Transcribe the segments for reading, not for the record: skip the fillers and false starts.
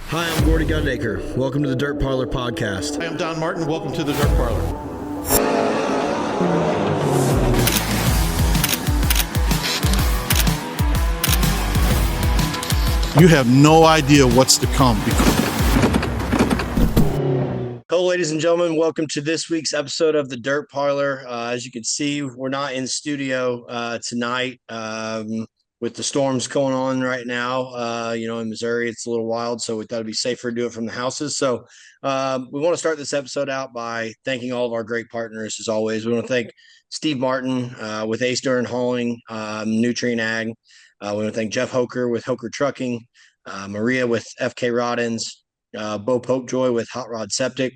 Hi, I'm Gordy Goodacre. Welcome to the Dirt Parlor podcast. Hi, I'm Don Martin. Welcome to the Dirt Parlor. You have no idea what's to come. Hello, ladies and gentlemen. Welcome to this week's episode of the Dirt Parlor. As you can see, we're not in studio tonight with the storms going on right now. In Missouri, it's a little wild, so we thought it'd be safer to do it from the houses. So we want to start this episode out by thanking all of our great partners, as always. We want to thank Steve Martin with Ace Duran Hauling, Nutrient Ag. We want to thank Jeff Hoker with Hoker Trucking, Maria with FK Roddins, Bo Popejoy with Hot Rod Septic.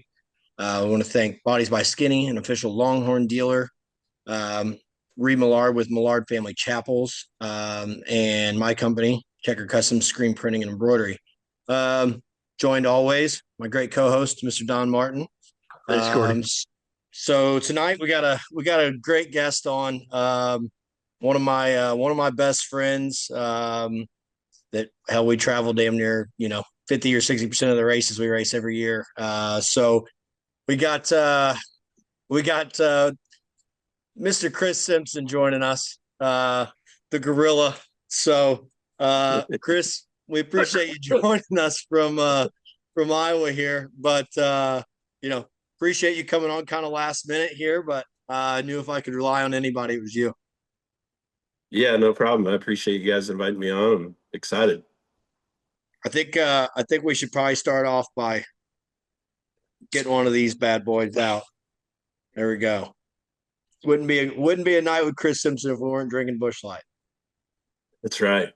We want to thank Bodies by Skinny, an official Longhorn dealer. Reed Millard with Millard Family Chapels, and my company, Checker Custom Screen Printing and Embroidery. Joined always my great co-host, Mr. Don Martin. Thanks, Gordy. So tonight we got a great guest on. One of my best friends. That hell, we travel damn near 50 or 60% of the races we race every year. So we got Mr. Chris Simpson joining us, the gorilla. So Chris, we appreciate you joining us from Iowa here, but appreciate you coming on kind of last minute here, but I knew if I could rely on anybody, it was you. Yeah, no problem. I appreciate you guys inviting me on. I'm excited. I think we should probably start off by getting one of these bad boys out. There we go. Wouldn't be a night with Chris Simpson if we weren't drinking Busch Light. That's right.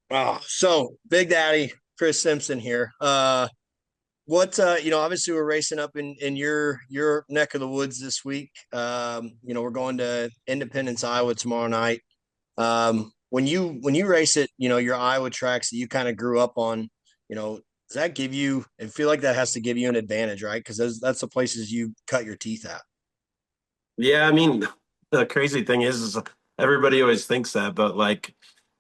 Oh, so Big Daddy Chris Simpson here. Obviously we're racing up in your neck of the woods this week. We're going to Independence, Iowa tomorrow night. When you race it, your Iowa tracks that you kind of grew up on, does that give you, I feel like that has to give you an advantage, right? Because that's the places you cut your teeth at. Yeah, I mean, the crazy thing is everybody always thinks that, but like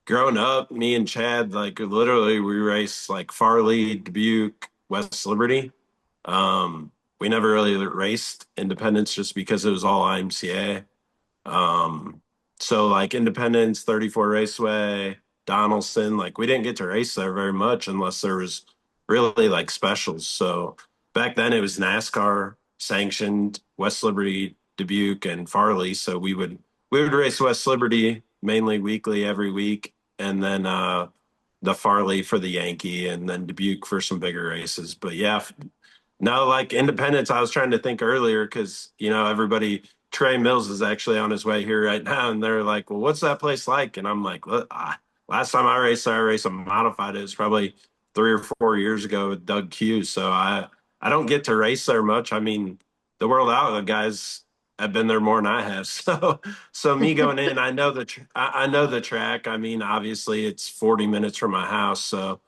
growing up, me and Chad, like literally we raced like Farley, Dubuque, West Liberty. We never really raced Independence just because it was all IMCA. So like Independence, 34 Raceway, Donaldson, like we didn't get to race there very much unless there was really like specials. So back then it was NASCAR sanctioned, West Liberty, Dubuque, and Farley. So we would race West Liberty mainly weekly every week, and then the Farley for the Yankee, and then Dubuque for some bigger races. But yeah, no, like Independence, I was trying to think earlier because everybody. Trey Mills is actually on his way here right now, and they're like, "Well, what's that place like?" And I'm like, "Look, last time I raced a modified. It was probably 3 or 4 years ago with Doug Q. So I don't get to race there much. I mean, the World Outlaw guys have been there more than I have. So me going in, I know I know the track. I mean, obviously it's 40 minutes from my house, so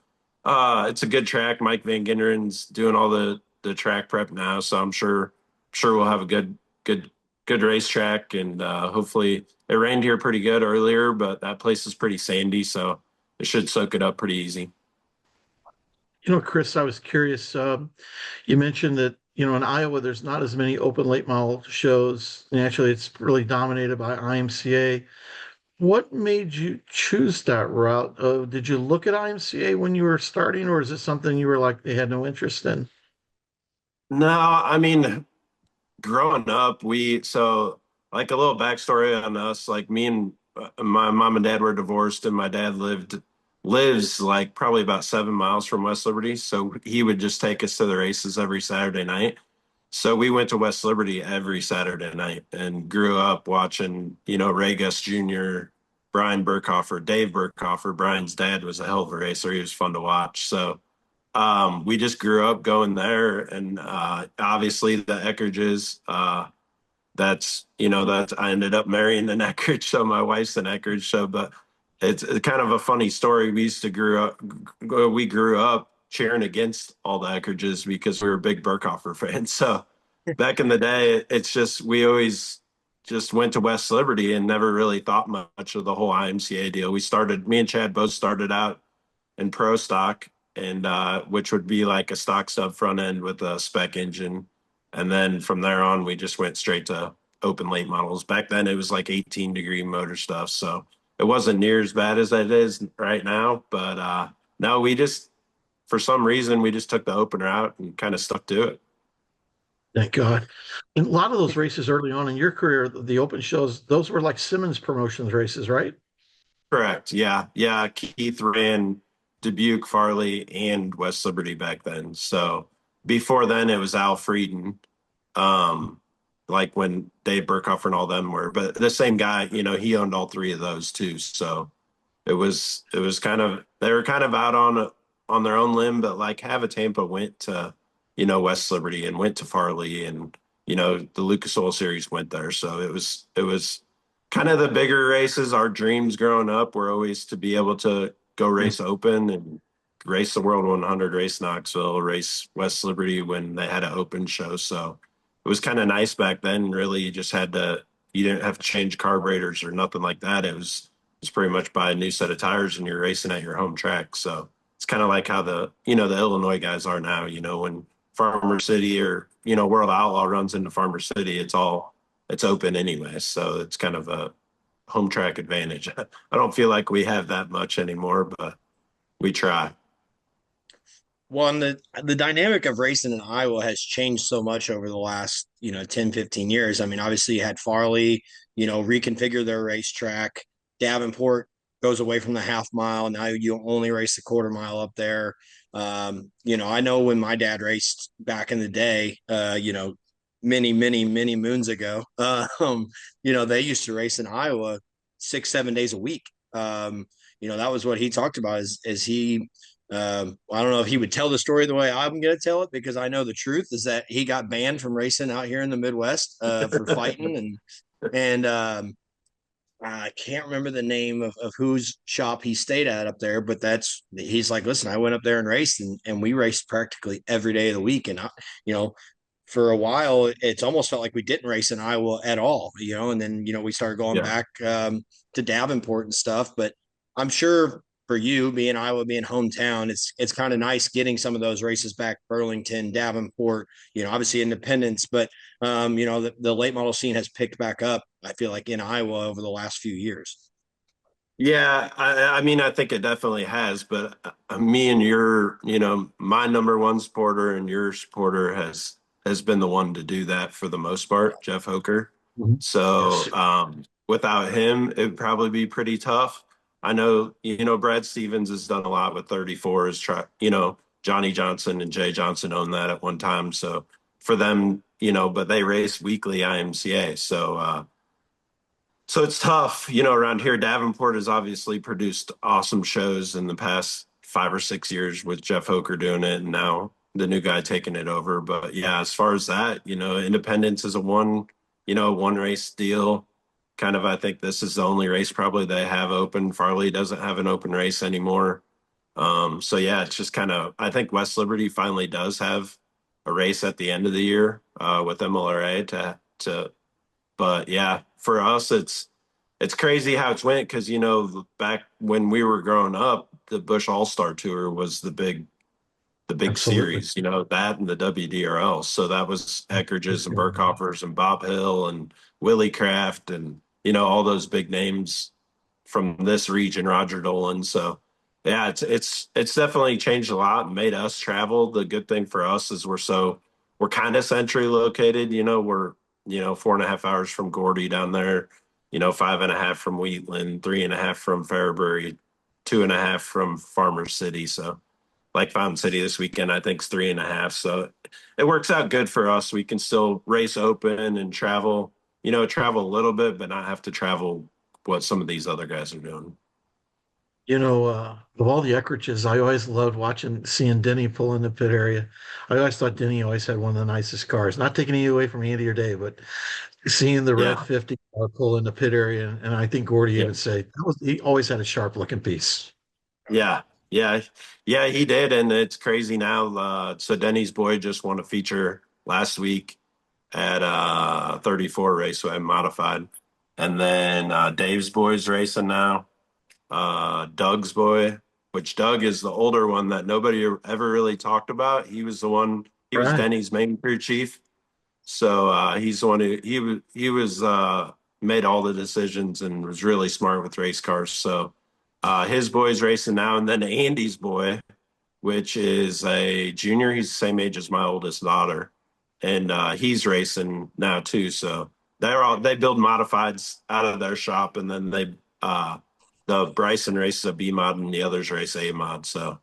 it's a good track. Mike Van Ginderen's doing all the track prep now, so I'm sure we'll have a good racetrack, and hopefully it rained here pretty good earlier, but that place is pretty sandy, so it should soak it up pretty easy. Chris, I was curious. You mentioned that, in Iowa, there's not as many open late model shows. And actually, it's really dominated by IMCA. What made you choose that route? Did you look at IMCA when you were starting, or is it something you were like, they had no interest in? No, I mean, growing up, so like a little backstory on us, like me and my mom and dad were divorced, and my dad lives like probably about 7 miles from West Liberty. So he would just take us to the races every Saturday night. So we went to West Liberty every Saturday night and grew up watching, Ray Gus Jr., Brian Burkhofer, Dave Burkhofer. Brian's dad was a hell of a racer. He was fun to watch. So we just grew up going there, and obviously the Eckridges. That's I ended up marrying an Eckridge, so my wife's an Eckridge. So, but it's kind of a funny story. We grew up cheering against all the Eckridges because we were big Burkhofer fans. So back in the day, it's just we always just went to West Liberty and never really thought much of the whole IMCA deal. Me and Chad both started out and pro stock, and which would be like a stock sub front end with a spec engine. And then from there on, we just went straight to open late models. Back then, it was like 18-degree motor stuff, so it wasn't near as bad as it is right now. But no, we just for some reason we just took the opener out and kind of stuck to it. Thank God. And a lot of those races early on in your career, the open shows, those were like Simmons Promotions races, right? Correct. Yeah. Yeah. Keith ran Dubuque, Farley, and West Liberty back then. So before then, it was Al Frieden, um, like when Dave Burkhoff and all them were. But the same guy, he owned all three of those too. So it was kind of they were kind of out on their own limb, but like Havatampa went to West Liberty and went to Farley, and the Lucas Oil Series went there, so it was kind of the bigger races. Our dreams growing up were always to be able to go race open and race the World 100, race Knoxville, race West Liberty when they had an open show. So it was kind of nice back then. Really, you didn't have to change carburetors or nothing like that. It's pretty much buy a new set of tires and you're racing at your home track. So it's kind of like how the Illinois guys are now, when Farmer City or, World Outlaw runs into Farmer City, it's open anyway. So it's kind of a home track advantage. I don't feel like we have that much anymore, but we try. Well, and the dynamic of racing in Iowa has changed so much over the last, 10, 15 years. I mean, obviously you had Farley, reconfigure their racetrack. Davenport goes away from the half mile. Now you only race the quarter mile up there. I know when my dad raced back in the day, many, many, many moons ago, they used to race in Iowa 6, 7 days a week. That was what he talked about is he I don't know if he would tell the story the way I'm going to tell it, because I know the truth is that he got banned from racing out here in the Midwest for fighting, and I can't remember the name of whose shop he stayed at up there, but he's like, listen, I went up there and raced, and we raced practically every day of the week, and you know, for a while, it's almost felt like we didn't race in Iowa at all, and then, we started going Yeah. back to Davenport and stuff. But I'm sure for you, being Iowa, being hometown, it's kind of nice getting some of those races back, Burlington, Davenport, obviously Independence, but the late model scene has picked back up, I feel like, in Iowa over the last few years. Yeah, I mean, I think it definitely has, but me and my number one supporter and your supporter has been the one to do that for the most part, Jeff Hoker. Mhm. So Yes. without him, it'd probably be pretty tough. I know, Brad Stevens has done a lot with 34s. Johnny Johnson and Jay Johnson owned that at one time. So for them, but they race weekly IMCA. So it's tough, around here. Davenport has obviously produced awesome shows in the past 5 or 6 years with Jeff Hoker doing it, and now the new guy taking it over. But yeah, as far as that, Independence is a one race deal. Kind of, I think this is the only race probably they have open. Farley doesn't have an open race anymore. So yeah, it's just kind of, I think West Liberty finally does have a race at the end of the year with MLRA but yeah, for us, it's crazy how it's went because back when we were growing up, the Bush All Star Tour was the big Absolutely. series, that and the WDRL. So that was Eckerdges and Yeah. Burkhoffers and Bob Hill and Willie Kraft and all those big names from this region, Roger Dolan. So yeah, it's definitely changed a lot and made us travel. The good thing for us is we're kind of centrally located. We're 4.5 hours from Gordy down there. 5.5 from Wheatland, 3.5 from Fairbury, 2.5 from Farmer City. So like Fountain City this weekend, I think is 3.5. So it works out good for us. We can still race open and travel a little bit, but not have to travel what some of these other guys are doing. Of all the Eckriches, I always loved seeing Denny pull in the pit area. I always thought Denny always had one of the nicest cars. Not taking any away from Andy or Dave, but seeing the red Yeah. 50 car pull in the pit area, and I think Gordy Yeah. even said he always had a sharp looking piece. Yeah. Yeah. Yeah, he did. And it's crazy now. So Denny's boy just won a feature last week at 34 Raceway modified. And then Dave's boy's racing now. Doug's boy. which Doug is the older one that nobody ever really talked about. He was the one, he was Right. Denny's main crew chief. So he's the one who he was made all the decisions and was really smart with race cars. So his boy's racing now, and then Andy's boy, which is a junior. He's the same age as my oldest daughter, and he's racing now too. So they build modifieds out of their shop, and then the Bryson races a B mod, and the others race A mod. So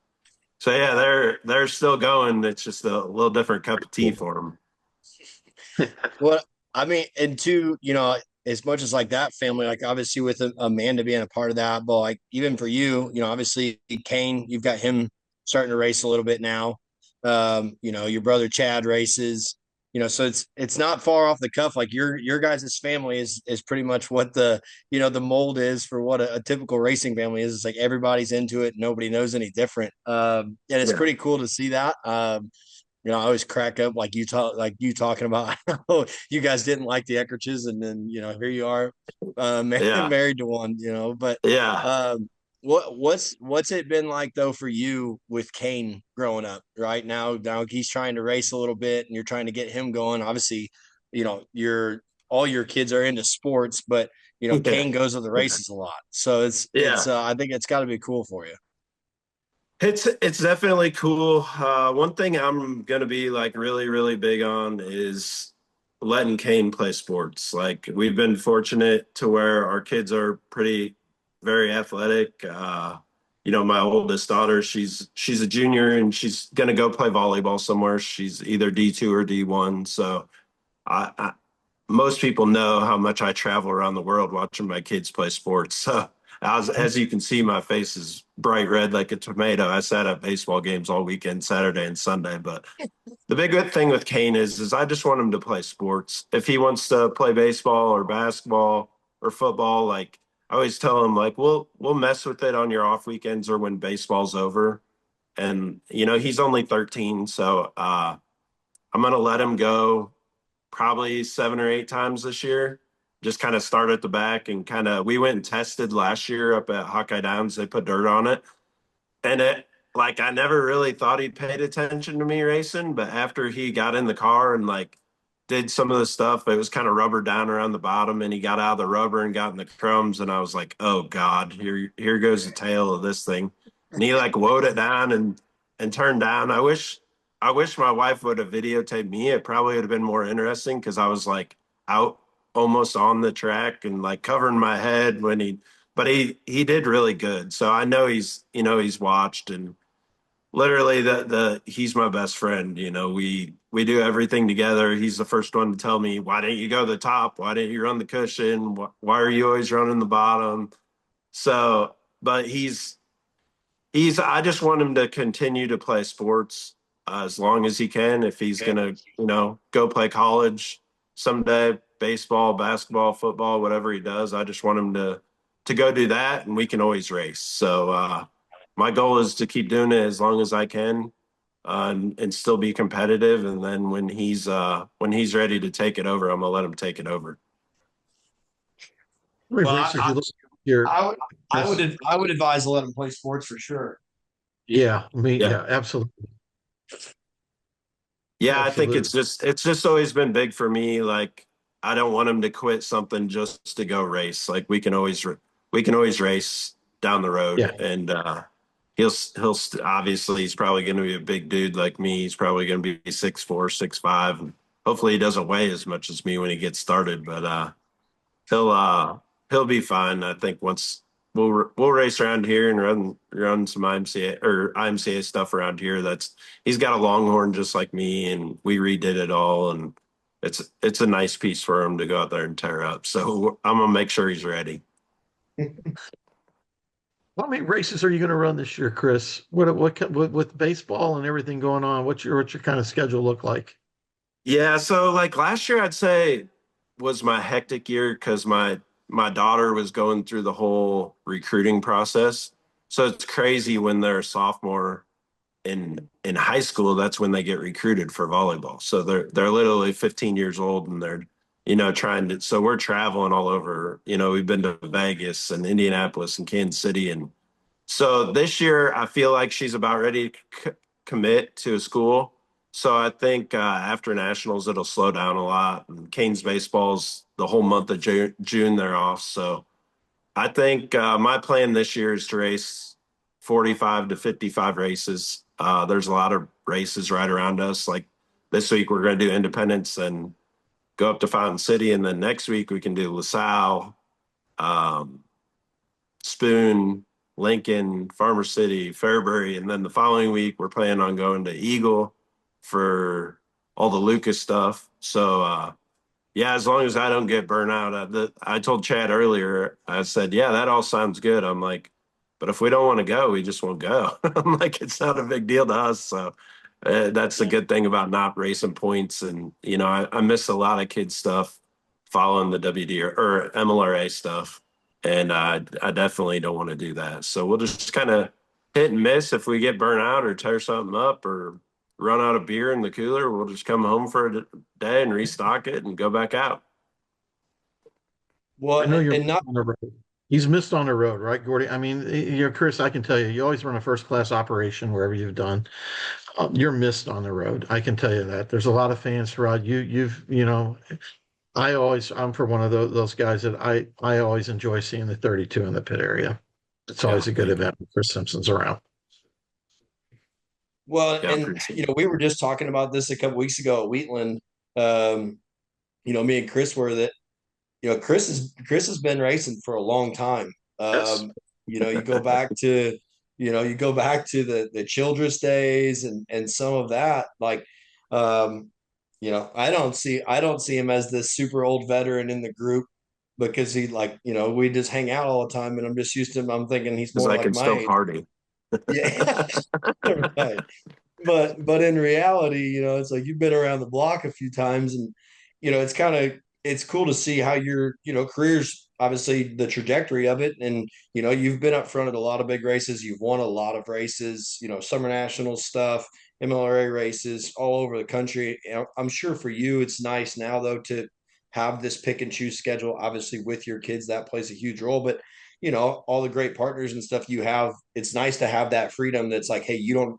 yeah, they're still going. It's just a little different cup of tea for them. Well, I mean, and two, as much as like that family, like obviously with Amanda being a part of that, but like even for you, obviously Kane, you've got him starting to race a little bit now. Your brother Chad races, so it's not far off the cuff. Like your guys' family is pretty much what the mold is for what a typical racing family is. It's like everybody's into it, nobody knows any different. And it's Yeah, pretty cool to see that. I always crack up like you talking about how you guys didn't like the Eckerches, and then here you are, yeah, married to one. But yeah. um, what's it been like though for you with Kane growing up? Right now he's trying to race a little bit, and you're trying to get him going. Obviously, you're all your kids are into sports, but Yeah. Kane goes to the races a lot, so it's Yeah. I think it's got to be cool for you. It's definitely cool. One thing I'm gonna be like really, really big on is letting Kane play sports. Like we've been fortunate to where our kids are pretty very athletic. My oldest daughter, she's a junior and she's gonna go play volleyball somewhere. She's either D2 or D1. So I most people know how much I travel around the world watching my kids play sports. So as you can see, my face is bright red like a tomato. I sat at baseball games all weekend, Saturday and Sunday. But the big good thing with Kane is I just want him to play sports. If he wants to play baseball or basketball or football, like I always tell him, like we'll mess with it on your off weekends or when baseball's over. And he's only 13, so I'm gonna let him go probably 7 or 8 times this year. Just kind of start at the back and kind of we went and tested last year up at Hawkeye Downs. They put dirt on it. And it like I never really thought he'd paid attention to me racing, but after he got in the car and like did some of the stuff, it was kind of rubber down around the bottom and he got out of the rubber and got in the crumbs and I was like, oh God, here goes the tail of this thing. And he like woed it down and turned down. I wish my wife would have videotaped me. It probably would have been more interesting because I was like out almost on the track and like covering my head when he did really good. So I know he's watched and literally the he's my best friend. We do everything together. He's the first one to tell me, why didn't you go to the top? Why didn't you run the cushion? Why are you always running the bottom? So, but he's I just want him to continue to play sports as long as he can. If he's gonna, go play college someday, baseball, basketball, football, whatever he does, I just want him to go do that, and we can always race. So my goal is to keep doing it as long as I can, and still be competitive. And then when he's ready to take it over, I'm gonna let him take it over. How many Well, racers you look here, I would Chris? I would advise to let him play sports for sure. Yeah, I mean, Yeah. yeah, absolutely. Yeah, I think it's Absolutely. just it's just always been big for me. Like I don't want him to quit something just to go race. Like we can always race down the road, Yeah. and obviously he's probably going to be a big dude like me. He's probably going to be 6'4", 6'5", and hopefully he doesn't weigh as much as me when he gets started. But he'll uh he'll be fine. I think once we'll race around here and run some IMCA stuff around here. He's got a Longhorn just like me, and we redid it all, and it's a nice piece for him to go out there and tear up. So I'm gonna make sure he's ready. How many races are you going to run this year, Chris? With baseball and everything going on, what's your kind of schedule look like? Yeah, so like last year, I'd say was my hectic year because my daughter was going through the whole recruiting process. So it's crazy when they're a sophomore in high school. That's when they get recruited for volleyball. So they're literally 15 years old and they're trying to. So we're traveling all over. We've been to Vegas and Indianapolis and Kansas City and So this year, I feel like she's about ready to commit to a school. So I think after nationals, it'll slow down a lot. And Canes baseball's the whole month of June they're off. So I think my plan this year is to race 45 to 55 races. There's a lot of races right around us. Like this week, we're going to do Independence and go up to Fountain City, and then next week we can do LaSalle, um, Spoon, Lincoln, Farmer City, Fairbury, and then the following week we're planning on going to Eagle for all the Lucas stuff. So yeah, as long as I don't get burnt out. I told Chad earlier, I said, yeah, that all sounds good. I'm like, but if we don't want to go, we just won't go. I'm like, it's not a big deal to us. So that's the good thing about not racing points. And, I miss a lot of kids' stuff following the WD or MLRA stuff. And I definitely don't want to do that. So we'll just kind of hit and miss if we get burnt out or tear something up or run out of beer in the cooler. We'll just come home for a day and restock it and go back out. I Well, know you're and not on the road. He's missed on the road, right, Gordy? I mean, Chris, I can tell you, you always run a first class operation wherever you've done. You're missed on the road. I can tell you that. There's a lot of fans, Rod. I'm for one of those guys that I always enjoy seeing the 32 in the pit area. It's Yeah, always a good me too. event when Chris Simpson's around. well, Yeah, and appreciate we were just talking about this a couple weeks ago at Wheatland. Um, me and Chris were that. Chris has been racing for a long time. Yes. You go back to the Childress days and some of that. Like, I don't see him as this super old veteran in the group because he like we just hang out all the time and I'm just used to him. I'm thinking he's because more I like can my still age. party. Yeah, right. But in reality, it's like you've been around the block a few times, and it's cool to see how your career's obviously the trajectory of it, and you've been up front at a lot of big races, you've won a lot of races, summer national stuff, MLRA races all over the country. I'm sure for you, it's nice now though to have this pick and choose schedule. Obviously, with your kids, that plays a huge role, but all the great partners and stuff you have, it's nice to have that freedom that's like, hey, you don't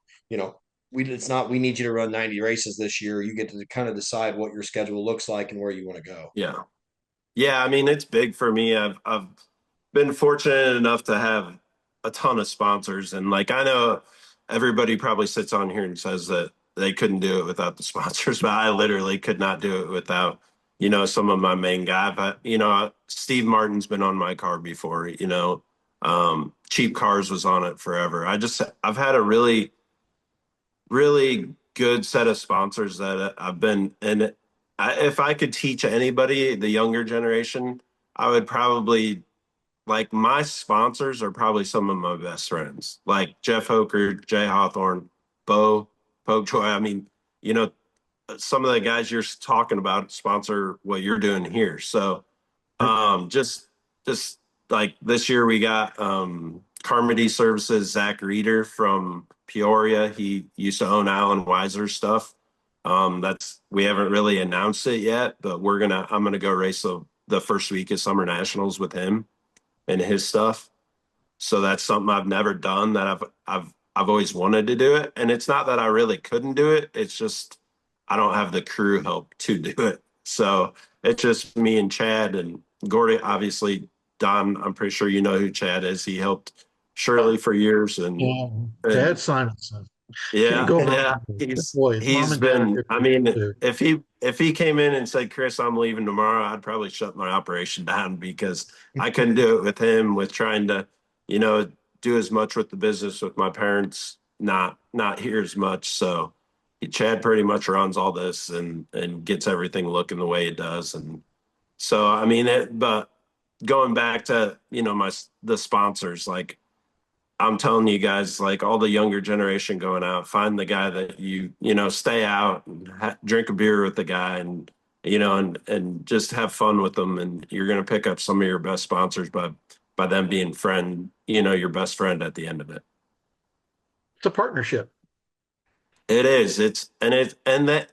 it's not we need you to run 90 races this year. You get to kind of decide what your schedule looks like and where you want to go. Yeah. Yeah, I mean, it's big for me. I've been fortunate enough to have a ton of sponsors, and like I know everybody probably sits on here and says that they couldn't do it without the sponsors, but I literally could not do it without, some of my main guys. But Steve Martin's been on my car before, Cheap Cars was on it forever. I've had a really, really good set of sponsors that I've been and if I could teach anybody, the younger generation, I would probably like my sponsors are probably some of my best friends, like Jeff Hoker, Jay Hawthorne, Bo, Popejoy. I mean, you know, some of the guys you're talking about sponsor what you're doing here. So just like this year we got Carmody Services, Zach Reeder from Peoria. He used to own Alan Weiser's stuff. That's we haven't really announced it yet, but I'm gonna go race the first week of Summer Nationals with him and his stuff. So that's something I've never done that I've always wanted to do it. And it's not that I really couldn't do it. It's just I don't have the crew help to do it. So it's just me and Chad and Gordy, obviously Don, I'm pretty sure you know who Chad is. He helped Shirley for years Yeah. Chad and Simonson. Can't yeah, go wrong yeah. with it. He's Boy, his mom he's and dad are been. good I people mean, too. if he came in and said, "Chris, I'm leaving tomorrow," I'd probably shut my operation down because I couldn't do it with him. With trying to, you know, do as much with the business with my parents, not here as much. So Chad pretty much runs all this and gets everything looking the way it does. And so I mean, but going back to the sponsors like. I'm telling you guys, like all the younger generation going out, find the guy that stay out and drink a beer with the guy and just have fun with them. And you're going to pick up some of your best sponsors by them being your best friend at the end of it. It's a partnership. It is. And that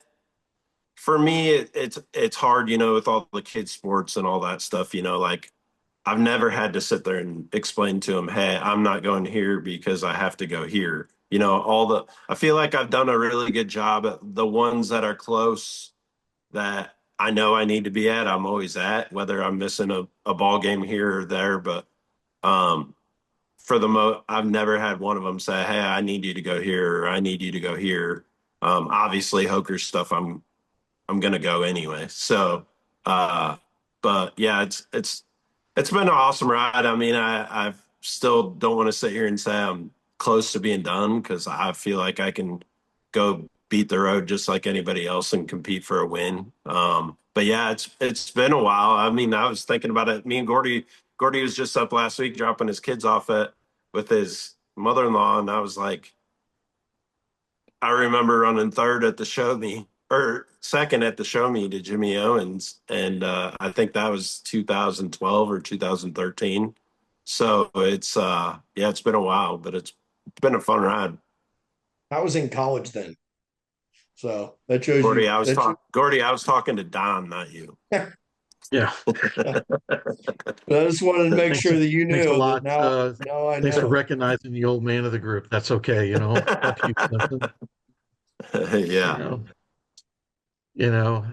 for me, it's hard, with all the kids sports and all that stuff, like I've never had to sit there and explain to him, hey, I'm not going here because I have to go here. I feel like I've done a really good job at the ones that are close that I know I need to be at. I'm always at, whether I'm missing a ball game here or there. But um, I've never had one of them say, hey, I need you to go here or I need you to go here. Obviously, Hoker stuff, I'm gonna go anyway. Uh, but yeah, it's been an awesome ride. I mean, I still don't want to sit here and say I'm close to being done because I feel like I can go beat the road just like anybody else and compete for a win. But yeah, it's been a while. I mean, I was thinking about it. Me and Gordy was just up last week dropping his kids off at with his mother-in-law, and I was like, I remember running third at the show me or second at the show me to Jimmy Owens. And I think that was 2012 or 2013. So yeah, it's been a while, but it's been a fun ride. I was in college then, so that shows you. Gordy, I was talking to Don, not you. Yeah. I just wanted to make Thanks, sure that you thanks a knew that lot. now I Thanks for know. recognizing the old man of the group. That's okay. Fuck you, Simpson. You Yeah. know, you know,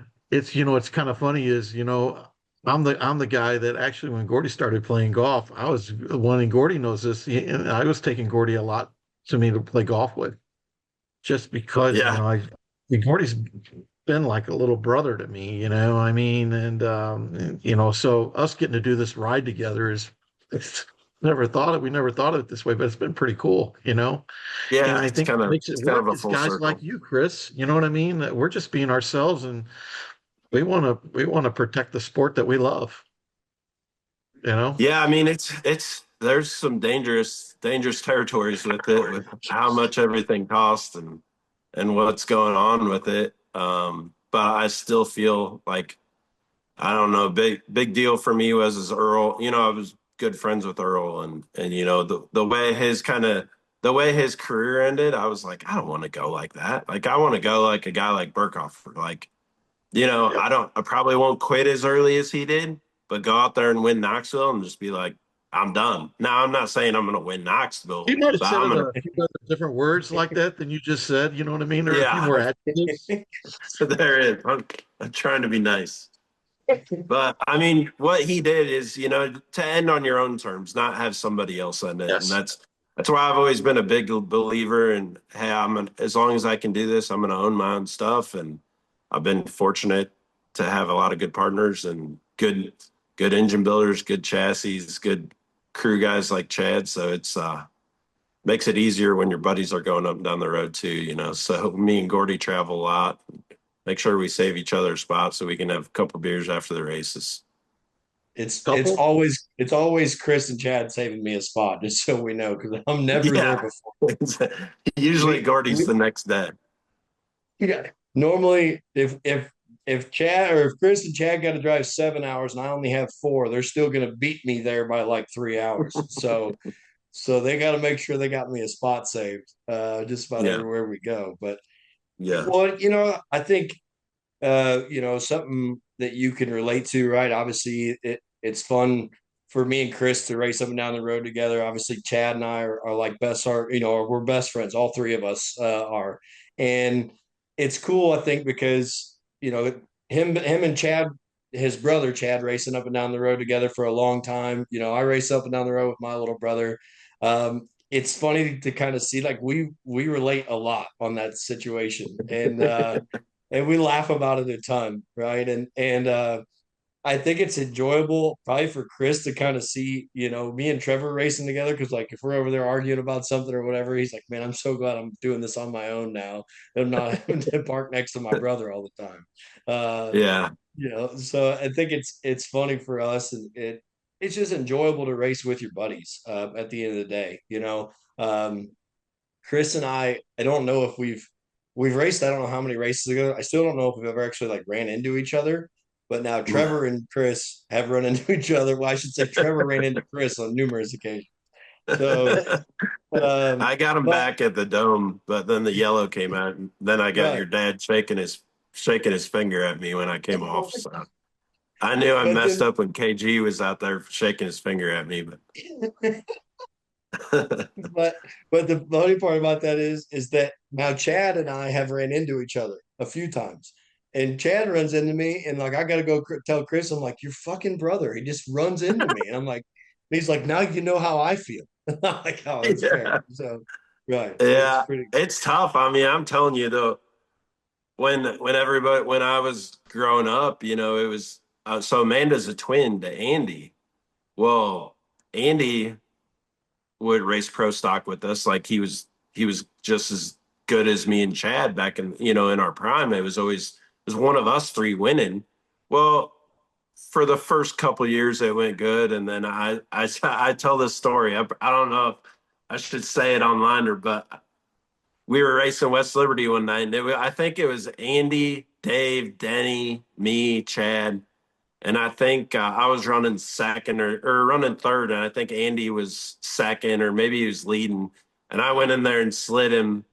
it's kind of funny is, I'm the guy that actually when Gordy started playing golf, I was one, and Gordy knows this. I was taking Gordy a lot to me to play golf with, just because, Yeah. Gordy's been like a little brother to me, I mean, so us getting to do this ride together it's we never thought of it this way, but it's been pretty cool, and Yeah. I think what makes it It's kind of work a is full guys like circle. you, Chris, you know what I mean? That we're just being ourselves, and we want to protect the sport that we love, you know? Yeah, I mean there's some dangerous territories with it, with how much everything costs and what's going on with it. But I still feel like I don't know, big deal for me was is Earl. I was good friends with Earl and the way his career ended, I was like, I don't want to go like that. Like I want to go like a guy like Burkhoff. Like Yep. I probably won't quit as early as he did, but go out there and win Knoxville and just be like, I'm done. Now, I'm not saying I'm going to win He Knoxville, might have but said I'm it going a few other different words like that than you just said, you know what I mean? to, There are a few yeah, more adjectives. there it is. I'm trying to be nice. But I mean, what he did is, to end on your own terms, not have somebody else end it. And Yes. that's why I've always been a big believer in, hey, as long as I can do this, I'm going to own my own stuff. And I've been fortunate to have a lot of good partners and good engine builders, good chassis, good crew guys like Chad. So it's makes it easier when your buddies are going up and down the road too. So me and Gordy travel a lot. Make sure we save each other spots so we can have a couple beers after the races. It's Couple? always Chris and Chad saving me a spot, just so we know, because I'm never there Yeah. before. Usually Gordy's We the next day. yeah. Normally, if Chad or if Chris and Chad got to drive 7 hours and I only have four, they're still going to beat me there by like 3 hours. So they got to make sure they got me a spot saved, just about Yeah. everywhere we go. But Yeah. well, I think something that you can relate to, right? Obviously, it's fun for me and Chris to race up and down the road together. Obviously, Chad and I are like we're best friends. All three of us are, and it's cool. I think because him and Chad, his brother Chad, racing up and down the road together for a long time. I race up and down the road with my little brother. It's funny to kind of see like we relate a lot on that situation, and we laugh about it a ton, right? And I think it's enjoyable probably for Chris to kind of see, me and Trevor racing together because like if we're over there arguing about something or whatever, he's like, man, I'm so glad I'm doing this on my own now. I'm not having to park next to my brother all the time. Uh, Yeah. so I think it's funny for us, and it's just enjoyable to race with your buddies at the end of the day. Chris and I don't know if we've raced. I don't know how many races ago. I still don't know if we've ever actually like ran into each other. But now Trevor and Chris have run into each other. Well, I should say Trevor ran into Chris on numerous occasions. So, I got him but back at the dome, but then the yellow came out, and then I got right, your dad shaking his finger at me when I came off. So I knew I But messed then up when KG was out there shaking his finger at me, but but the funny part about that is that now Chad and I have ran into each other a few times. And Chad runs into me and like I gotta go tell Chris, I'm like, your fucking brother. He just runs into me. And I'm like, he's like, now you know how I feel. I'm like, oh, that's fair. yeah, So right. It's yeah, pretty it's tough. I mean, I'm telling you though, when I was growing up, it was so Amanda's a twin to Andy. Well, Andy would race pro stock with us. Like he was just as good as me and Chad back in our prime. It was one of us three winning. Well, for the first couple of years it went good, and then I tell this story. I don't know if I should say it online but we were racing West Liberty one night, and I think it was Andy, Dave, Denny, me, Chad, and I think I was running second or running third, and I think Andy was second, or maybe he was leading. And I went in there and slid him,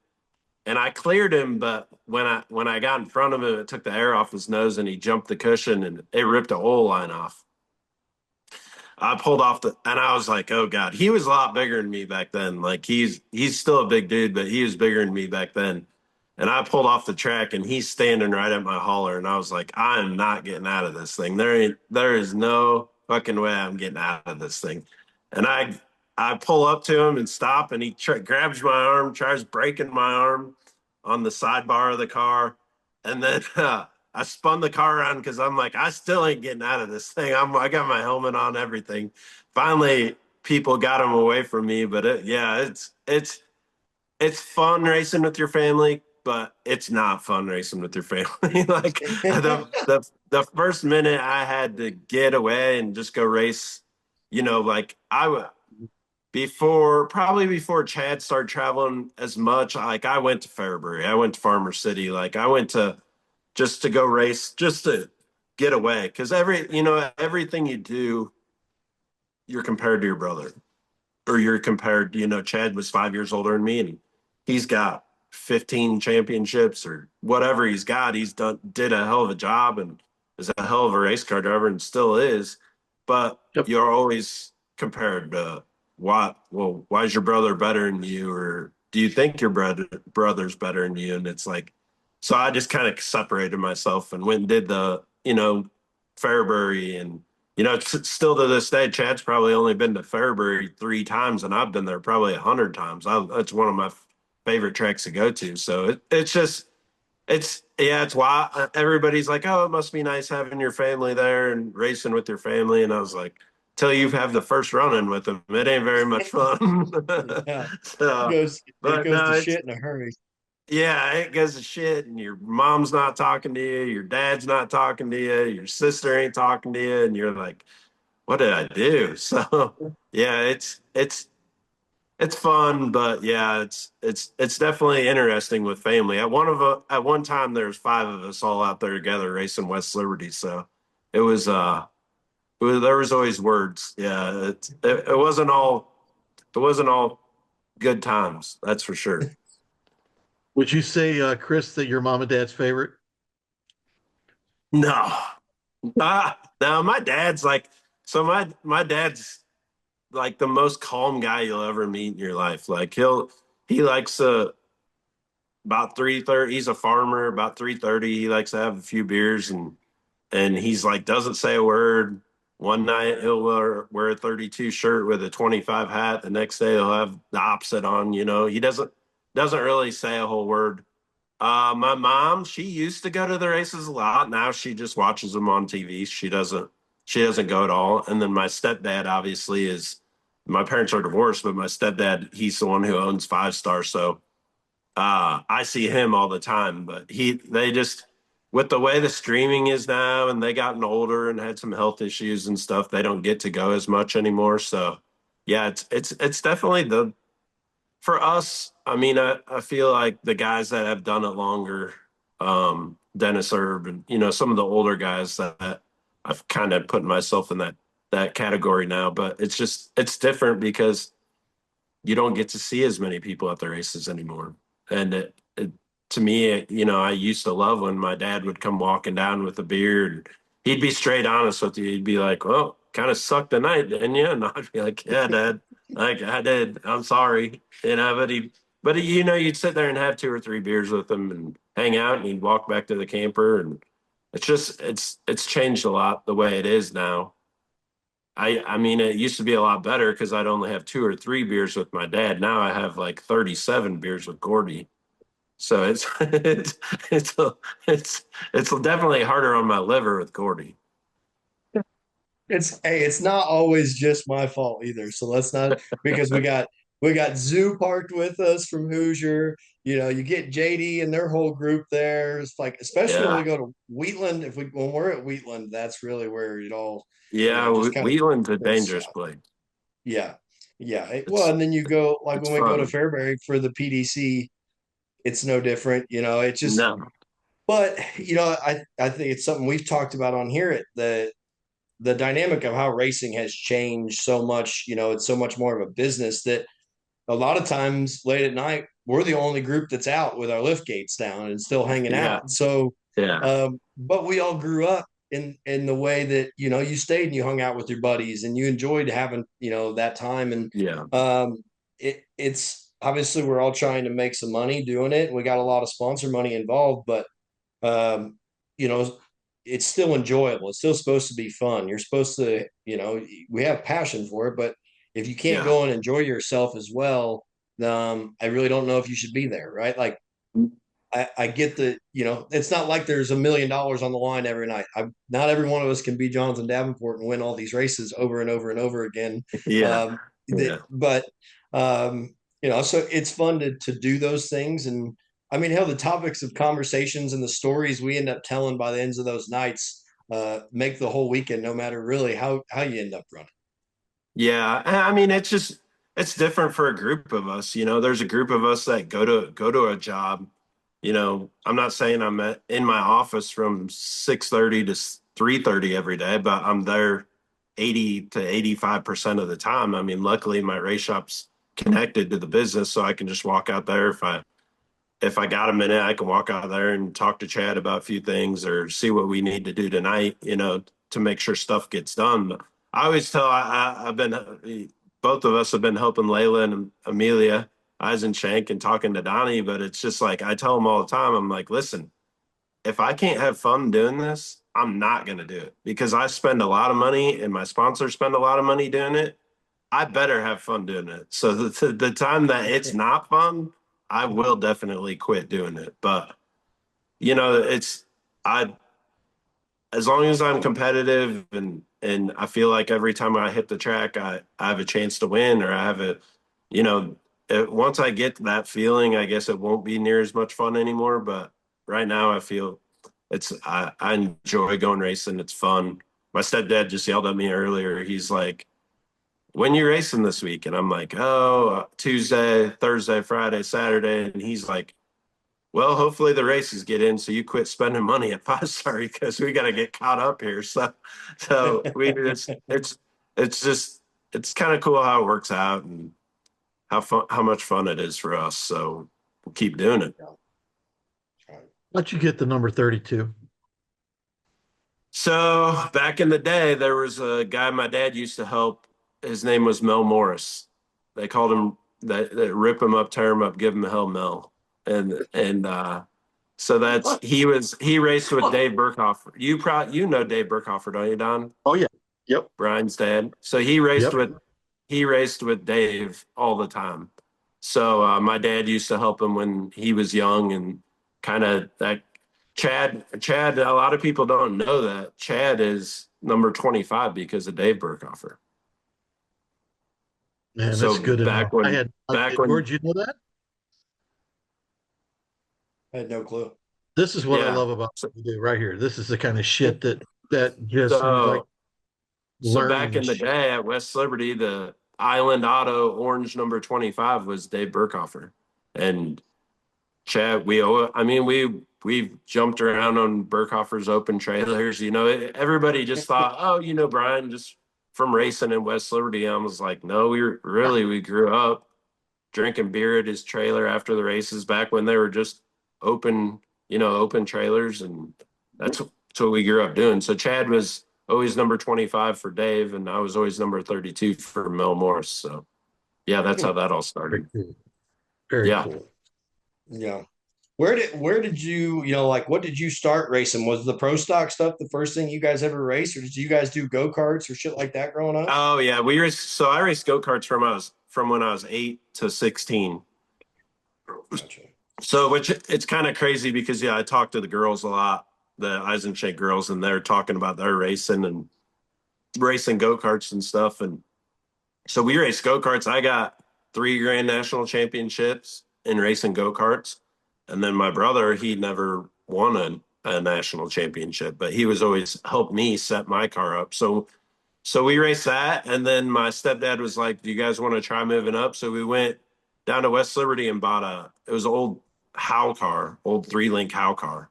and I cleared him. But when I got in front of him, it took the air off his nose, and he jumped the cushion, and it ripped the oil line off. I pulled off and I was like, oh God, he was a lot bigger than me back then. Like he's still a big dude, but he was bigger than me back then. And I pulled off the track and he's standing right at my hauler. And I was like, I am not getting out of this thing. There is no fucking way I'm getting out of this thing. And I pull up to him and stop, and he grabs my arm, tries breaking my arm on the sidebar of the car. And then I spun the car around because I'm like, I still ain't getting out of this thing. I got my helmet on, everything. Finally, people got him away from me, but yeah, it's fun racing with your family, but it's not fun racing with your family. Like the first minute I had to get away and just go race, like I would before Chad started traveling as much, like I went to Fairbury, I went to Farmer City, like I went to just to go race, just to get away. Because everything you do, you're compared to your brother, or you're compared. Chad was 5 years older than me, and he's got 15 championships or whatever he's got. Did a hell of a job and is a hell of a race car driver and still is. But Yep. you're always compared to why is your brother better than you, or do you think your brother's better than you? And it's like, so I just kind of separated myself and went and did the Fairbury. And it's still to this day, Chad's probably only been to Fairbury 3 times, and I've been there probably 100 times. That's one of my favorite tracks to go to. So it's why everybody's like, oh, it must be nice having your family there and racing with your family. And I was like, till you have the first run-in with them, it ain't very much fun. yeah. So, It but goes to no, shit in a hurry. yeah, it goes to shit, and your mom's not talking to you, your dad's not talking to you, your sister ain't talking to you, and you're like, what did I do? So yeah, it's fun, but yeah, it's definitely interesting with family. At one time there's five of us all out there together racing West Liberty, so it was there was always words. Yeah, it wasn't all good times, that's for sure. Would you say, Chris, that your mom and dad's favorite? No. No, my dad's like, so my dad's like the most calm guy you'll ever meet in your life. Like he likes about 3:30. He's a farmer. About 3:30, he likes to have a few beers, and he's like doesn't say a word. One night he'll wear a 32 shirt with a 25 hat. The next day he'll have the opposite on. He doesn't really say a whole word. My mom, she used to go to the races a lot. Now she just watches them on TV. She doesn't go at all. And then my stepdad obviously is my parents are divorced, but my stepdad, he's the one who owns Five Star. So I see him all the time. But they just with the way the streaming is now, and they gotten older and had some health issues and stuff, they don't get to go as much anymore. So yeah, it's definitely the for us, I mean, I feel like the guys that have done it longer, Dennis Erb, and some of the older guys that I've kind of put myself in that category now. But it's different because you don't get to see as many people at the races anymore. And to me, I used to love when my dad would come walking down with a beer, he'd be straight honest with you. He'd be like, "Well, kind of sucked tonight, didn't you?" And I'd be like, "Yeah, Dad, like I did. I'm sorry." You'd sit there and have 2 or 3 beers with him and hang out, and he'd walk back to the camper, and it's changed a lot the way it is now. I mean, it used to be a lot better because I'd only have 2 or 3 beers with my dad. Now I have like 37 beers with Gordy. So it's it's it's definitely harder on my liver with Gordy. It's not always just my fault either. So let's not, because we got Zoo parked with us from Hoosier. You get JD and their whole group there. It's like, especially when we Yeah. go to Wheatland, when we're at Wheatland, that's really where it all, Yeah, just kind of Wheeland's a goes dangerous south. place. Yeah. Yeah. Well, It's and then you go, like it's when we go to fun. Fairbury for the PDC, it's no different. It's just, No. but I think it's something we've talked about on here at the dynamic of how racing has changed so much. It's so much more of a business that a lot of times late at night, we're the only group that's out with our lift gates down and still hanging Yeah. out. So, Yeah. but we all grew up in the way that, you stayed and you hung out with your buddies and you enjoyed having, that time. And Yeah. it's obviously we're all trying to make some money doing it. We got a lot of sponsor money involved, but um, you know, it's still enjoyable. It's still supposed to be fun. You're supposed to, we have passion for it, but if you can't Yeah. go and enjoy yourself as well, I really don't know if you should be there, right? Like I get the, it's not like there's $1 million on the line every night. Not every one of us can be Jonathan Davenport and win all these races over and over and over again. Yeah. Yeah. But so it's fun to do those things. And I mean, hell, the topics of conversations and the stories we end up telling by the ends of those nights make the whole weekend, no matter really how you end up running. Yeah. I mean, it's different for a group of us. There's a group of us that go to a job. I'm not saying in my office from 6:30 to 3:30 every day, but I'm there 80 to 85% of the time. I mean, luckily my race shop's connected to the business, so I can just walk out there if I got a minute, I can walk out there and talk to Chad about a few things or see what we need to do tonight, to make sure stuff gets done. But I always tell I've been both of us have been helping Layla and Amelia Eisenschenk and talking to Donnie, but it's just like I tell them all the time, I'm like, listen, if I can't have fun doing this, I'm not going to do it because I spend a lot of money and my sponsors spend a lot of money doing it. I better have fun doing it. So the time that it's not fun, I will definitely quit doing it. But it's I as long as I'm competitive and I feel like every time I hit the track, I have a chance to win or I have you know, once I get that feeling, I guess it won't be near as much fun anymore. But right now, I feel I enjoy going racing. It's fun. My stepdad just yelled at me earlier. He's like, when you racing this week? And I'm like, oh, Tuesday, Thursday, Friday, Saturday. And he's like, well, hopefully the races get in so you quit spending money at Five Star because we got to get caught up here. So we it's just it's kind of cool how it works out and how much fun it is for us. So we'll keep doing it. Let you get the number 32. So back in the day, there was a guy my dad used to help. His name was Mel Morris. They called him that rip him up, tear him up, give him hell, Mel. And so he raced with Dave Burkhofer. You know Dave Burkhofer, don't you, Don? Oh yeah. Yep. Brian's dad. So Yep. he raced with Dave all the time. So my dad used to help him when he was young and kind of that Chad, a lot of people don't know that Chad is number 25 because of Dave Burkhofer. Man, that's So good to know. back when, Where'd you know that? I had no clue. This is what I yeah. love about So, what we do right here. This is the kind of shit that just like so, so learning back in and the shit. day at West Liberty, the Island Auto Orange number 25 was Dave Burkhofer. And Chad, we've jumped around on Burkhofer's open trailers. Everybody just thought, oh, Brian just from racing in West Liberty. I was like, no, we grew up drinking beer at his trailer after the races back when they were just open, open trailers, and That's what we grew up doing. So Chad was always number 25 for Dave, and I was always number 32 for Mel Morris. So yeah, that's how that all Very started. cool. Very Yeah. cool. Yeah. Where did you, like what did you start racing? Was the pro stock stuff the first thing you guys ever raced, or did you guys do go-karts or shit like that growing up? Oh yeah, we raced. So I raced go-karts from when I was 8 to 16. Gotcha. So which it's kind of crazy because yeah, I talked to the girls a lot, the Eisenshake girls, and they're talking about their racing and racing go-karts and stuff. And so we raced go-karts. I got 3 grand national championships in racing go-karts. And then my brother, he never won a national championship, but he was always helped me set my car up. So we raced that, and then my stepdad was like, "Do you guys want to try moving up?" So we went down to West Liberty and bought it was an old Howe car, old 3-link Howe car.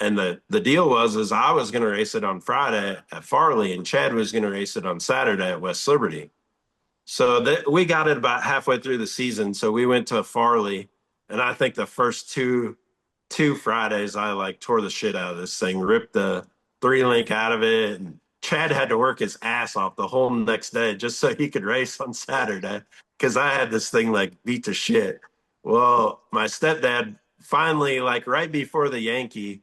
And the deal was is I was going to race it on Friday at Farley, and Chad was going to race it on Saturday at West Liberty. So we got it about halfway through the season. So we went to Farley, and I think the first two Fridays I like tore the shit out of this thing, ripped the 3-link out of it, and Chad had to work his ass off the whole next day just so he could race on Saturday because I had this thing like beat to shit. Well, my stepdad finally, like right before the Yankee,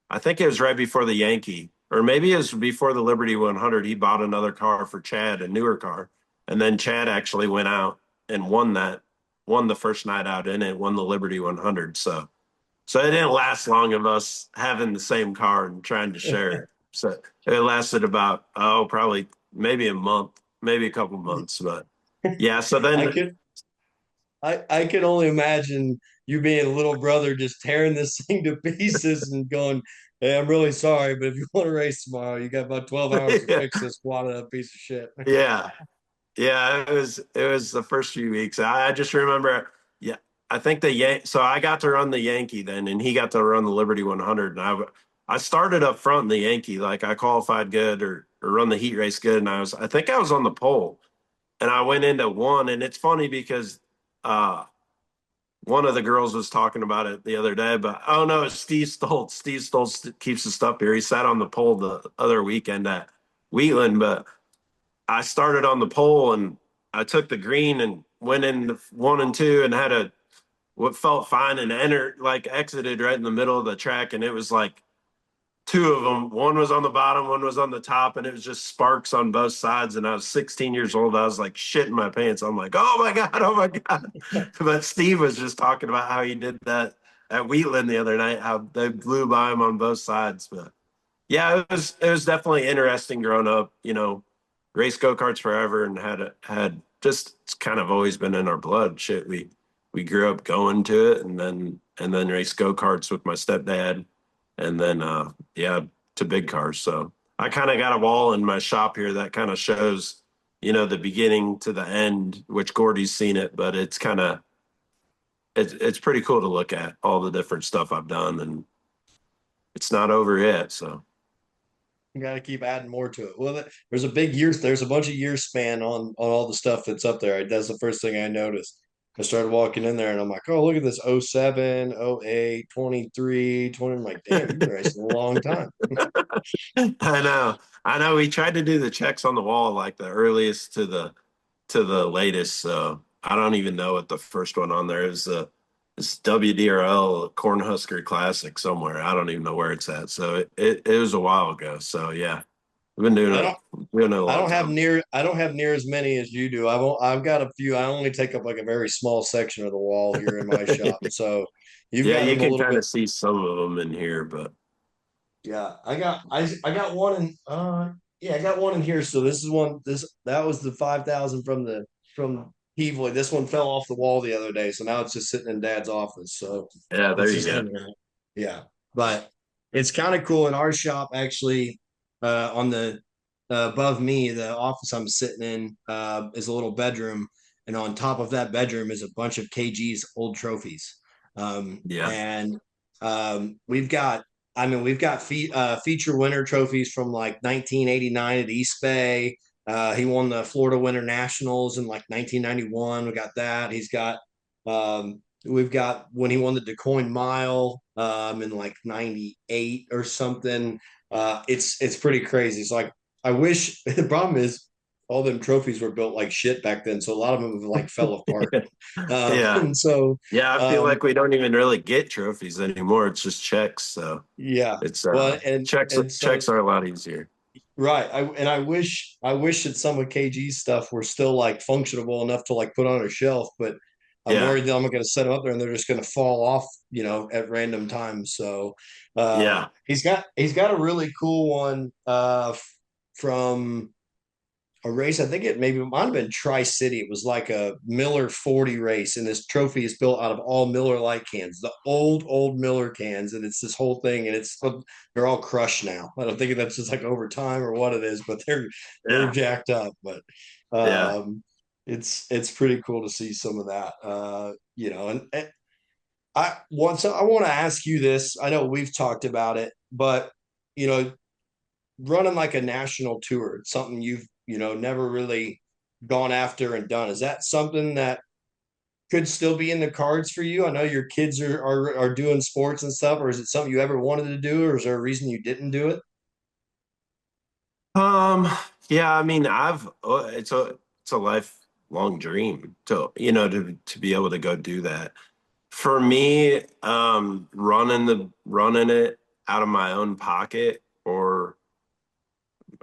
I think it was right before the Yankee, or maybe it was before the Liberty 100. He bought another car for Chad, a newer car, and then Chad actually went out and won the first night out in it, won the Liberty 100. So it didn't last long of us having the same car and trying to share it. So it lasted about probably maybe a month, maybe a couple months, but yeah. So I then could I can only imagine you being a little brother just tearing this thing to pieces and going, "Hey, I'm really sorry, but if you want to race tomorrow, you got about 12 hours to yeah, fix this wadded up piece of shit." yeah. Yeah, it was the first few weeks. I just remember, yeah, I think so I got to run the Yankee then, and he got to run the Liberty 100, and I started up front in the Yankee, like I qualified good or run the heat race good, and I think I was on the pole, and I went into one, and it's funny because uh one of the girls was talking about it the other day, but oh no, it's Steve Stoltz. Steve Stoltz keeps the stuff here. He sat on the pole the other weekend at Wheatland, but I started on the pole and I took the green and went in 1 and 2 and had what felt fine and entered like exited right in the middle of the track, and it was like two of them. One was on the bottom, one was on the top, and it was just sparks on both sides. And I was 16 years old. I was like shitting my pants. I'm like, oh my god, oh my god. But Steve was just talking about how he did that at Wheatland the other night, how they blew by him on both sides. But yeah, it was definitely interesting growing up. Race go-karts forever and had just it's kind of always been in our blood. Shit, we grew up going to it and then race go-karts with my stepdad and then yeah, to big cars. So I kind of got a wall in my shop here that kind of shows, the beginning to the end, which Gordy's seen it, but it's pretty cool to look at all the different stuff I've done, and it's not over yet. So You got to keep adding more to it. Well, there's a bunch of years span on all the stuff that's up there. That's the first thing I noticed. I started walking in there and I'm like, oh, look at this 07, 08, 23, 20. I'm like, damn, you've been racing a long time. I know. I know we tried to do the checks on the wall like the earliest to the latest. So I don't even know what the first one on there is. It's WDRL Cornhusker Classic somewhere. I don't even know where it's at. So it was a while ago. So yeah, we've been I don't doing it a long time. I don't have near as many as you do. I've got a few. I only take up like a very small section of the wall here in my shop. So you've Yeah, got you them a can little kind bit. of see some of them in here, but Yeah, I got one in yeah, I got one in here. So this is one that was the 5,000 from Heavely. This one fell off the wall the other day, so now it's just sitting in Dad's office. So yeah, there it's you just go. in there. Yeah, but it's kind of cool in our shop actually. On the above me, the office I'm sitting in is a little bedroom, and on top of that bedroom is a bunch of KG's old trophies. Yeah, And we've got we've got feature winner trophies from like 1989 at East Bay. He won the Florida Winter Nationals in like 1991. We got that. We've got when he won the DeCoin Mile in like 98 or something. It's pretty crazy. It's like I wish the problem is all them trophies were built like shit back then, so a lot of them have like fell apart. Yeah. And so Yeah, I feel um, like we don't even really get trophies anymore. It's just checks. So yeah, it's well, checks and so checks are a lot easier. right. I wish that some of KG's stuff were still like functionable enough to like put on a shelf, but I'm Yeah. worried that I'm going to set them up there and they're just going to fall off, at random times. So Yeah. he's got a really cool one from a race. I think it might have been Tri City. It was like a Miller 40 race, and this trophy is built out of all Miller Lite cans, the old Miller cans, and it's this whole thing, and they're all crushed now. I don't think that's just like over time or what it is, but they're Yeah. jacked up. But Yeah. it's pretty cool to see some of that. And I want to ask you this. I know we've talked about it, but you know, running like a national tour, it's something you've never really gone after and done. Is that something that could still be in the cards for you? I know your kids are doing sports and stuff, or is it something you ever wanted to do, or is there a reason you didn't do it? Um, yeah, I mean, it's a lifelong dream to, to be able to go do that. For me, running it out of my own pocket, or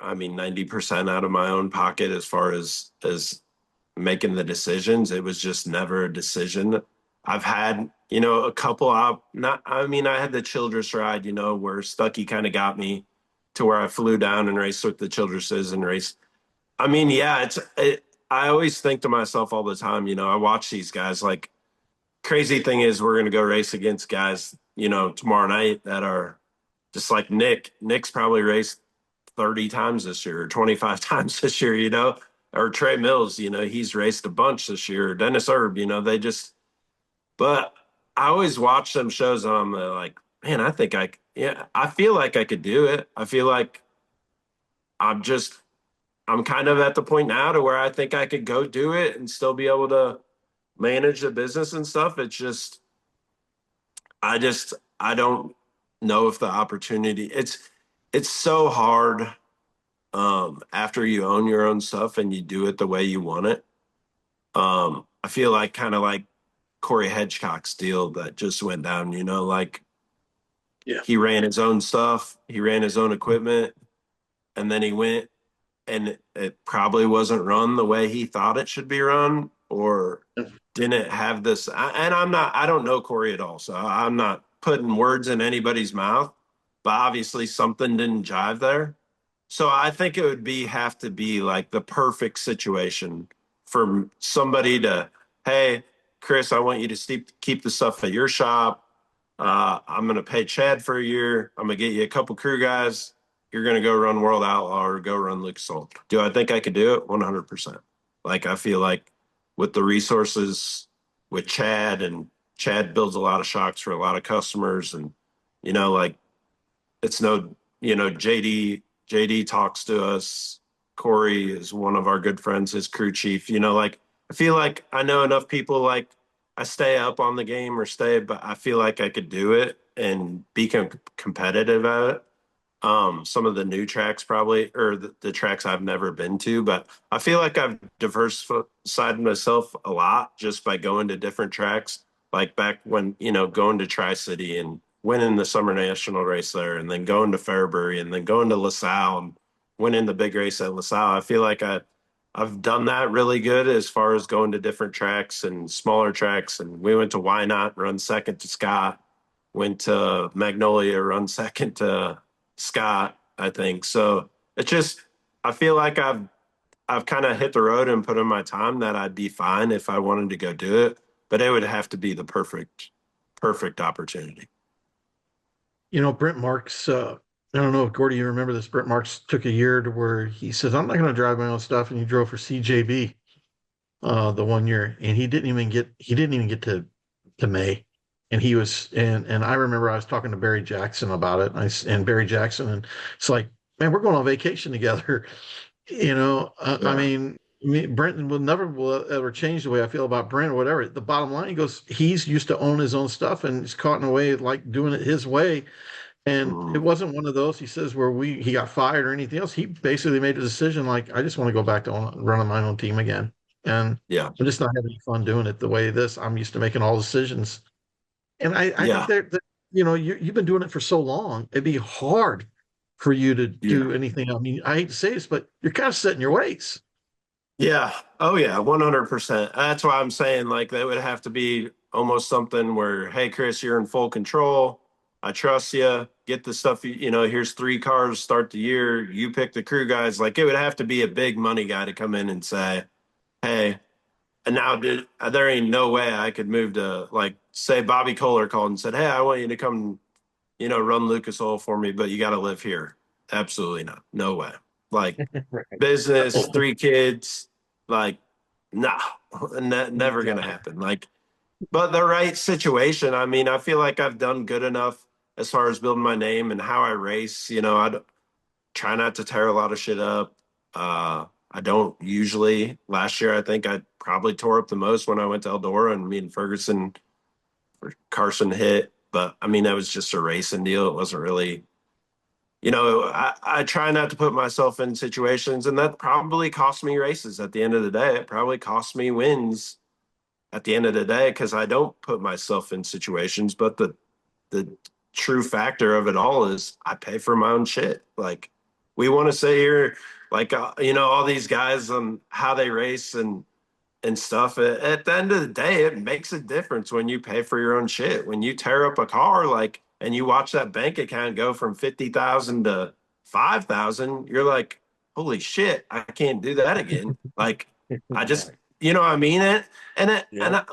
I mean 90% out of my own pocket as far as making the decisions, it was just never a decision. I've had, a couple out not I mean, I had the Childress ride, where Stucky kind of got me to where I flew down and raced with the Childresses and race. I mean, yeah, I always think to myself all the time, I watch these guys. Like, crazy thing is we're gonna go race against guys, tomorrow night that are just like Nick. Nick's probably raced 30 times this year or 25 times this year, or Trey Mills, he's raced a bunch this year. Dennis Erb, but I always watch them shows and I'm like, man, yeah, I feel like I could do it. I feel like I'm just, I'm kind of at the point now to where I think I could go do it and still be able to manage the business and stuff. It's just, I don't know if the opportunity, it's so hard after you own your own stuff and you do it the way you want it. I feel like kind of like Corey Hedgecock's deal that just went down, like Yeah. he ran his own stuff, he ran his own equipment, and then he went and it probably wasn't run the way he thought it should be run, or didn't have this. And I don't know Corey at all, so I'm not putting words in anybody's mouth, but obviously something didn't jive there. So I think it would have to be like the perfect situation for somebody to, hey, Chris, I want you to keep the stuff at your shop. I'm going to pay Chad for a year. I'm going to get you a couple crew guys. You're going to go run World Outlaw or go run Lucas Oil. Do I think I could do it? 100%. Like, I feel like with the resources with Chad, and Chad builds a lot of shocks for a lot of customers. And, like, it's no, JD talks to us. Corey is one of our good friends, his crew chief. Like, I feel like I know enough people. Like, I stay up on the game but I feel like I could do it and be competitive at it. Some of the new tracks probably, or the tracks I've never been to, but I feel like I've diversified myself a lot just by going to different tracks. Like back when, going to Tri City and winning the summer national race there, and then going to Fairbury, and then going to LaSalle and winning the big race at LaSalle. I feel like I've done that really good as far as going to different tracks and smaller tracks. And we went to Why Not, run second to Scott, went to Magnolia, run second to Scott, I think. So it's just, I feel like I've kind of hit the road and put in my time that I'd be fine if I wanted to go do it, but it would have to be the perfect opportunity. Brent Marks, I don't know if Gordy, you remember this. Brent Marks took a year to where he says, I'm not going to drive my own stuff. And he drove for CJB the one year, and he didn't even get to May. And he was, and I remember I was talking to Barry Jackson about it. And Barry Jackson, and it's like, man, we're going on vacation together. I Yeah. mean, Brenton will ever change the way I feel about Brent or whatever. The bottom line, he goes, he's used to own his own stuff and he's caught in a way like doing it his way. And it Mm, wasn't one of those, he says, where he got fired or anything else. He basically made a decision like, I just want to go back to running my own team again. And yeah. I'm just not having fun doing it the way this. I'm used to making all decisions. And I think Yeah. that you've been doing it for so long, it'd be hard for you to Yeah. do anything. I mean, I hate to say this, but you're kind of set in your ways. Yeah. Oh yeah, 100%. That's why I'm saying like that would have to be almost something where, hey Chris, you're in full control. I trust you. Get the stuff here's 3 cars, start the year. You pick the crew guys. Like it would have to be a big money guy to come in and say, hey, and now there ain't no way I could move to like say Bobby Kohler called and said, hey, I want you to come, run Lucas Oil for me, but you got to live here. Absolutely not. No way. Like Right. business, 3 kids, like, no, never gonna Exactly. happen. Like, but the right situation. I mean, I feel like I've done good enough as far as building my name and how I race. I try not to tear a lot of shit up. I don't usually. Last year, I think I probably tore up the most when I went to Eldora and me and Ferguson or Carson hit. But I mean, that was just a racing deal. It wasn't really I try not to put myself in situations, and that probably cost me races at the end of the day. It probably cost me wins at the end of the day because I don't put myself in situations. But the true factor of it all is I pay for my own shit. Like we want to say here, like all these guys on how they race and stuff. At the end of the day, it makes a difference when you pay for your own shit. When you tear up a car, like, and you watch that bank account go from 50,000 to 5,000, you're like, holy shit, I can't do that again. Like, I just, Right. you know what I mean? And Yep. I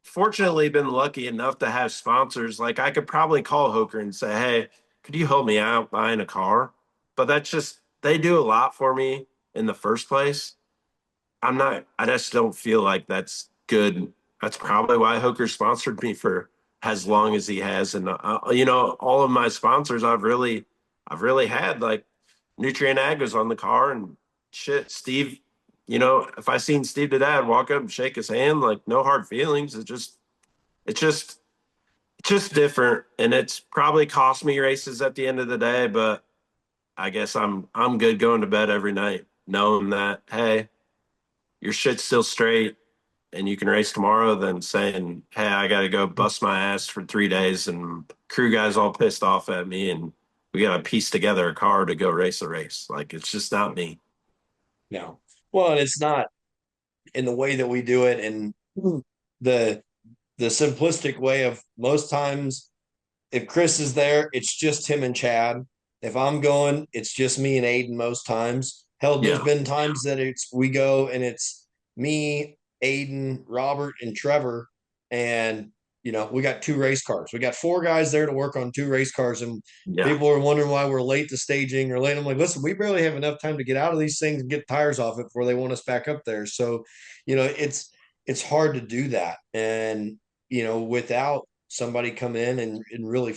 fortunately been lucky enough to have sponsors. Like, I could probably call Hooker and say, hey, could you help me out buying a car? But that's just, they do a lot for me in the first place. I just don't feel like that's good. That's probably why Hooker sponsored me for as long as he has. And, all of my sponsors I've really had like Nutrient Ag was on the car and shit. Steve, if I seen Steve today, I'd walk up and shake his hand, like no hard feelings. It's just, it's just different. And it's probably cost me races at the end of the day, but I guess I'm good going to bed every night knowing that, hey, your shit's still straight and you can race tomorrow than saying, hey, I got to go bust my ass for 3 days and crew guys all pissed off at me and we got to piece together a car to go race a race. Like, it's just not me. No. Well, and it's not in the way that we do it, and the the simplistic way of most times if Chris is there, it's just him and Chad. If I'm going, it's just me and Aiden most times. Hell, there's Yeah. been times that it's we go and it's me, Aiden, Robert, and Trevor, and we got 2 race cars. We got 4 guys there to work on 2 race cars, and Yeah. people are wondering why we're late to staging or late. I'm like, listen, we barely have enough time to get out of these things and get tires off it before they want us back up there. So, it's hard to do that, and without somebody come in and really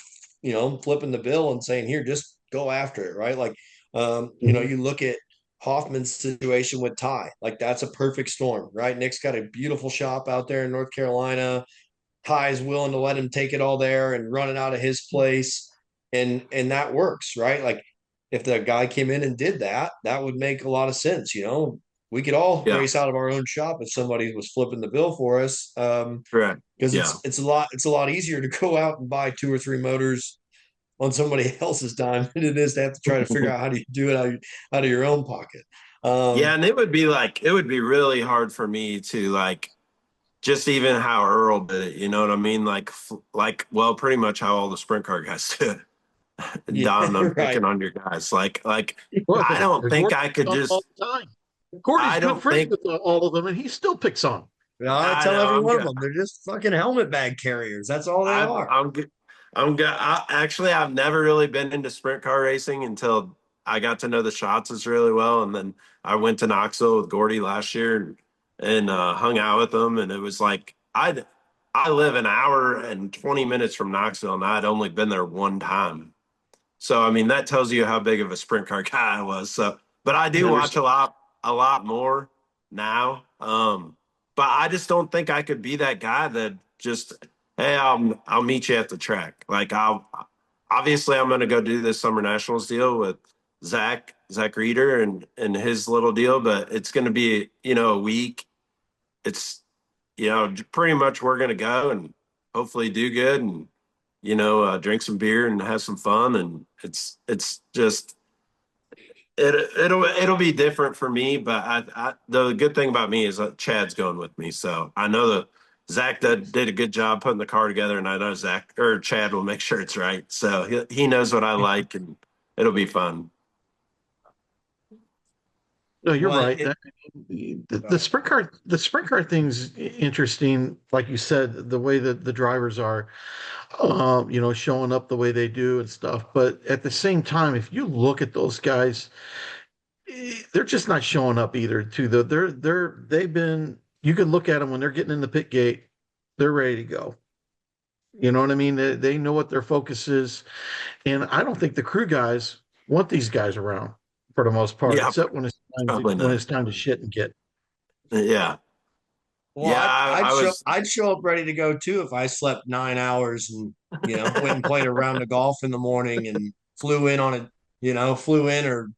flipping the bill and saying, here, just go after it, right? Like Mhm. you look at Hoffman's situation with Ty, like that's a perfect storm, right? Nick's got a beautiful shop out there in North Carolina. Ty is willing to let him take it all there and run it out of his place, and that works, right? Like if the guy came in and did that, that would make a lot of sense. We could all Yeah. race out of our own shop if somebody was flipping the bill for us. Correct. Because Yeah. it's a lot easier to go out and buy 2 or 3 motors on somebody else's dime than it is to have to try to figure out how do you do it out of your own pocket. Yeah. Um, And it would be really hard for me to like, just even how Earl did it, you know what I mean? Well, pretty much how all the sprint car guys do it. yeah, Don, I'm right. picking on your guys. Like Well, I don't think Gordon I picks could on him all just. the time. Gordy's I good don't friends think with all of them, and he still picks on 'em. I I tell know. every I'm one of good. them they're just fucking helmet bag carriers. That's all they I'm are. I'm good. I'm good. Actually, I've never really been into sprint car racing until I got to know the Shots really well, and then I went to Knoxville with Gordy last year and hung out with them, and it was like I live an hour and 20 minutes from Knoxville, and I'd only been there one time. So I mean that tells you how big of a sprint car guy I was. So, but I do There's watch a lot more now. But I just don't think I could be that guy that just, hey, I'll meet you at the track. Like obviously I'm going to go do this summer nationals deal with Zach Reeder and his little deal, but it's going to be, a week. It's, pretty much we're going to go and hopefully do good and, drink some beer and have some fun. And it's just, it'll be different for me, but the good thing about me is that Chad's going with me. So I know that Zach did a good job putting the car together, and I know Zach or Chad will make sure it's right. So he knows what I like, and it'll be fun. No, you're Well, right. The sprint car thing's interesting. Like you said, the way that the drivers are, showing up the way they do and stuff. But at the same time, if you look at those guys, they're just not showing up either. Too, though they've been. You can look at them when they're getting in the pit gate, they're ready to go. You know what I mean? They know what their focus is, and I don't think the crew guys want these guys around for the most part, Yeah, except when it's time to probably when not. it's time to shit and get. Yeah, well, yeah. I was. I'd show up ready to go too if I slept 9 hours and went and played a round of golf in the morning and flew in or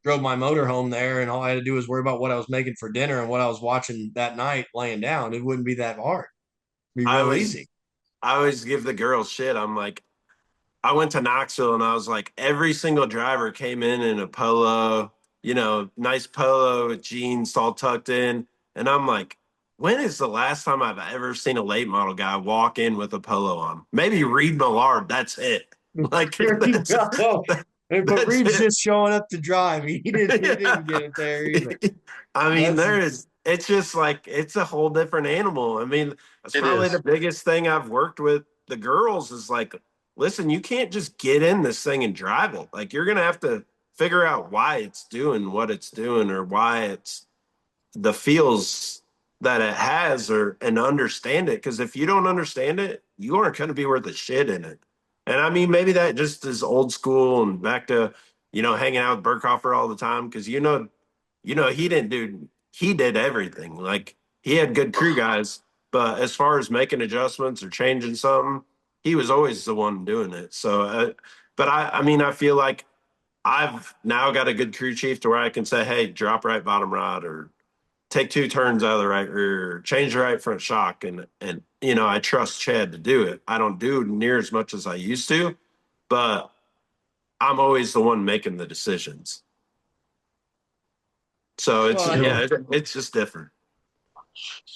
drove my motor home there, and all I had to do was worry about what I was making for dinner and what I was watching that night laying down. It wouldn't be that hard. It'd be I real always. easy. I always give the girls shit. I'm like, I went to Knoxville and I was like, every single driver came in a polo, nice polo with jeans all tucked in. And I'm like, when is the last time I've ever seen a late model guy walk in with a polo on? Maybe Reed Millard. That's it. Like There you go. But that's Reed's it. just showing up to drive. He didn't get it there either. I mean, That's it's just like, it's a whole different animal. I mean, that's It probably the is. biggest thing I've worked with the girls is like, listen, you can't just get in this thing and drive it. Like, you're going to have to figure out why it's doing what it's doing or why it's the feels that it has and understand it. Cause if you don't understand it, you aren't going to be worth a shit in it. And I mean, maybe that just is old school and back to, hanging out with Burkhofer all the time. Cause he did everything. Like he had good crew guys, but as far as making adjustments or changing something, he was always the one doing it. So, but I mean, I feel like I've now got a good crew chief to where I can say, hey, drop right bottom rod or take 2 turns out of the right rear, or change the right front shock. And, I trust Chad to do it. I don't do near as much as I used to, but I'm always the one making the decisions. So it's, well, You know, yeah, it's just different.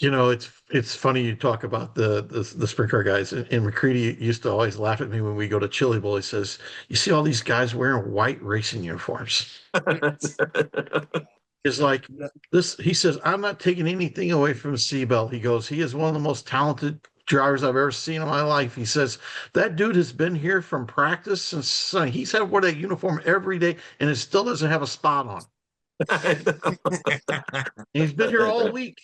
it's funny you talk about the sprint car guys. And McCready used to always laugh at me when we go to Chili Bowl. He says, "You see all these guys wearing white racing uniforms." It's like this. He says, "I'm not taking anything away from Seabell." He goes, "He is one of the most talented drivers I've ever seen in my life." He says, "That dude has been here from practice since he's had wear that uniform every day, and it still doesn't have a spot on. And he's been here all week."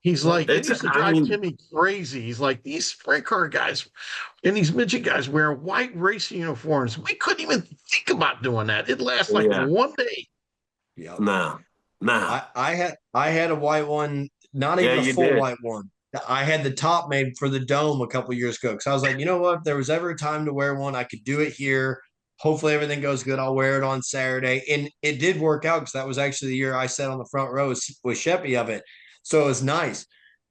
He's like, it It's, used to I drive mean, Timmy crazy. He's like, these sprint car guys and these midget guys wear white racing uniforms. We couldn't even think about doing that. It lasts like yeah, one day. yeah. no, no. I had a white one, not Yeah, even a you full did. white one. I had the top made for the dome a couple years ago because I was like, you know what? If there was ever a time to wear one, I could do it here. Hopefully everything goes good. I'll wear it on Saturday. And it did work out because that was actually the year I sat on the front row with Sheppy of it. So it was nice.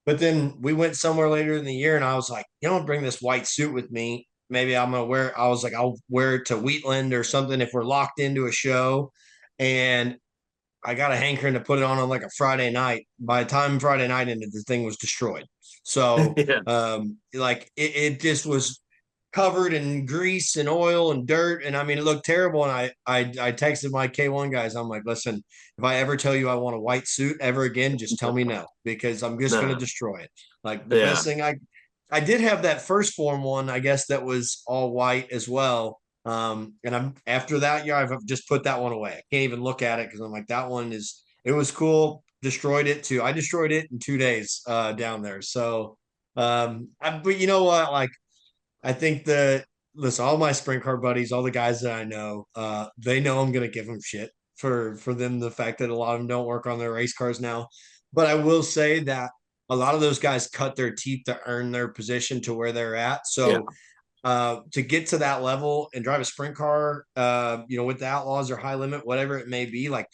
But then we went somewhere later in the year and I was like, bring this white suit with me. Maybe I'm gonna wear I was like, I'll wear it to Wheatland or something if we're locked into a show. And I got a hankering to put it on like a Friday night. By the time Friday night ended, the thing was destroyed. So, Yeah, like it just was covered in grease and oil and dirt, and I mean, it looked terrible. And I texted my K1 guys. I'm like, listen, if I ever tell you I want a white suit ever again, just tell me no because I'm just gonna no, destroy it. Like the best yeah, thing I did have that first form one, I guess that was all white as well. And I'm after that year, I've just put that one away. I can't even look at it because I'm like, that one it was cool. Destroyed it too. I destroyed it in 2 days down there. So, but you know what? Like, I think listen, all my sprint car buddies, all the guys that I know, they know I'm gonna give them shit for them the fact that a lot of them don't work on their race cars now. But I will say that a lot of those guys cut their teeth to earn their position to where they're at. yeah, So to get to that level and drive a sprint car, with the Outlaws or high limit, whatever it may be, like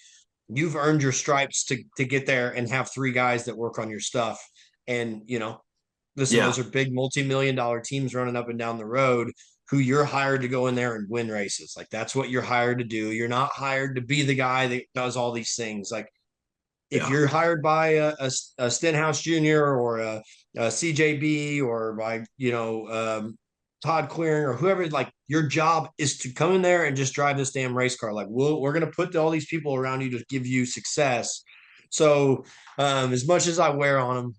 you've earned your stripes to get there and have three guys that work on your stuff. And listen, Yeah. those are big multi-million-dollar teams running up and down the road who you're hired to go in there and win races. Like that's what you're hired to do. You're not hired to be the guy that does all these things. Like if Yeah. you're hired by a Stenhouse Jr. or a CJB or by Todd Clearing or whoever, like your job is to come in there and just drive this damn race car. Like we're gonna put all these people around you to give you success. So as much as I wear on them,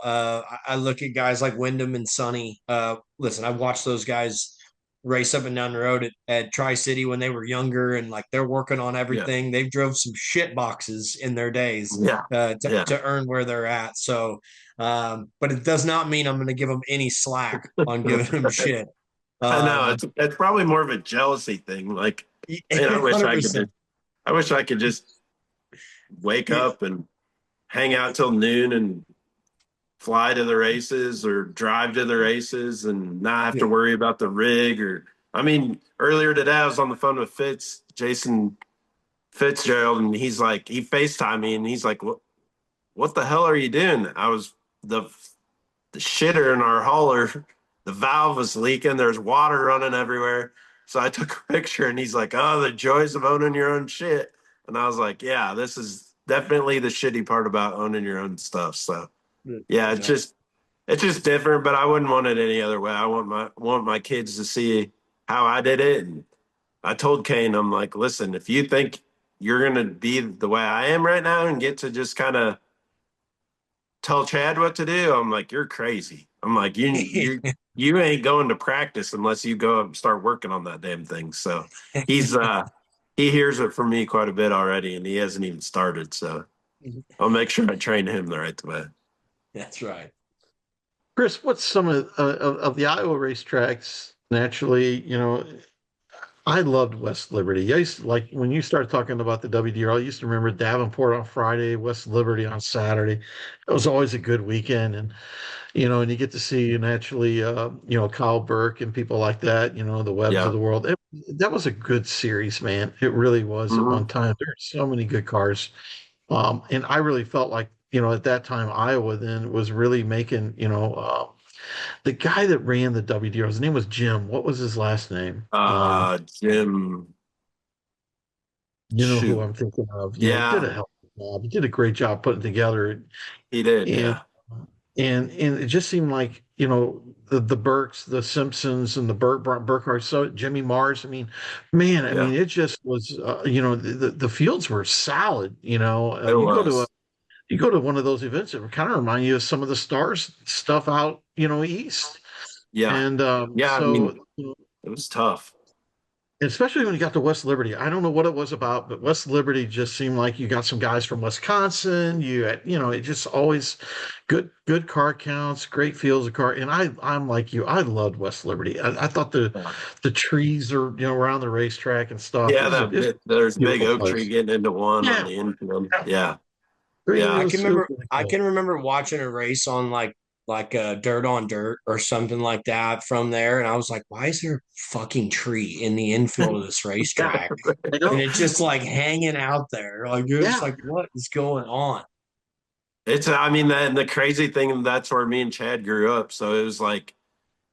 I look at guys like Wyndham and Sonny. Listen, I've watched those guys race up and down the road at Tri-City when they were younger, and like they're working on Yeah. everything. They've drove some shit boxes in their days Yeah. Yeah. to earn where they're at. So, but it does not mean I'm going to give them any slack on giving them shit. I know it's probably more of a jealousy thing. Like, I wish I could 100%. just wake up and hang out till noon and fly to the races or drive to the races and not have to worry about the rig. Or I mean, earlier today I was on the phone with Jason Fitzgerald, and he FaceTimed me and he's like, what the hell are you doing? I was the shitter in our hauler, the valve was leaking, there's water running everywhere. So I took a picture and he's like, oh, the joys of owning your own shit. And I was like, yeah, this is definitely the shitty part about owning your own stuff. So yeah, it's just different, but I wouldn't want it any other way. I want my kids to see how I did it. And I told Kane, I'm like, listen, if you think you're gonna be the way I am right now and get to just kind of tell Chad what to do, I'm like, you're crazy. I'm like, you ain't going to practice unless you go and start working on that damn thing. So he's he hears it from me quite a bit already, and he hasn't even started. So I'll make sure I train him the right way. That's right. Chris, what's some of the Iowa racetracks? Naturally, I loved West Liberty. I used to, like when you started talking about the WDR, I used to remember Davenport on Friday, West Liberty on Saturday. It was always a good weekend, and you get to see naturally, Kyle Burke and people like that. The Webbs of Yeah. the world. That was a good series, man. It really was at Hmm. one time. There were so many good cars, and I really felt like at that time Iowa then was really making the guy that ran the WDR, his name was Jim. What was his last name? Jim, You know who shoot. I'm thinking of. Yeah, he did Yeah, a hell of a job. He did a great job putting it together. he did. And Yeah. and it just seemed like, the Burks, the Simpsons, and the Burkhardt, so Jimmy Mars. I mean, man, Yeah. it just was, the fields were solid. It was. You go to one of those events, it kind of remind you of some of the stars stuff out, east. Yeah. And Yeah. I mean, it was tough. especially when you got to West Liberty. I don't know what it was about, but West Liberty just seemed like you got some guys from Wisconsin. It just always good car counts, great fields of car. And I'm like you, I loved West Liberty. I thought the trees are, around the racetrack and stuff. Yeah, It's a there's a big beautiful oak tree place. getting into one on Yeah, the infield. yeah. Yeah. It Yeah. I was, can it was remember really I cool. can remember watching a race on like Dirt on Dirt or something like that from there, and I was like, why is there a fucking tree in the infield of this racetrack? I And know. it's just like hanging out there. Like you're just Yeah. like, what is going on? I mean, the crazy thing, that's where me and Chad grew up. So it was like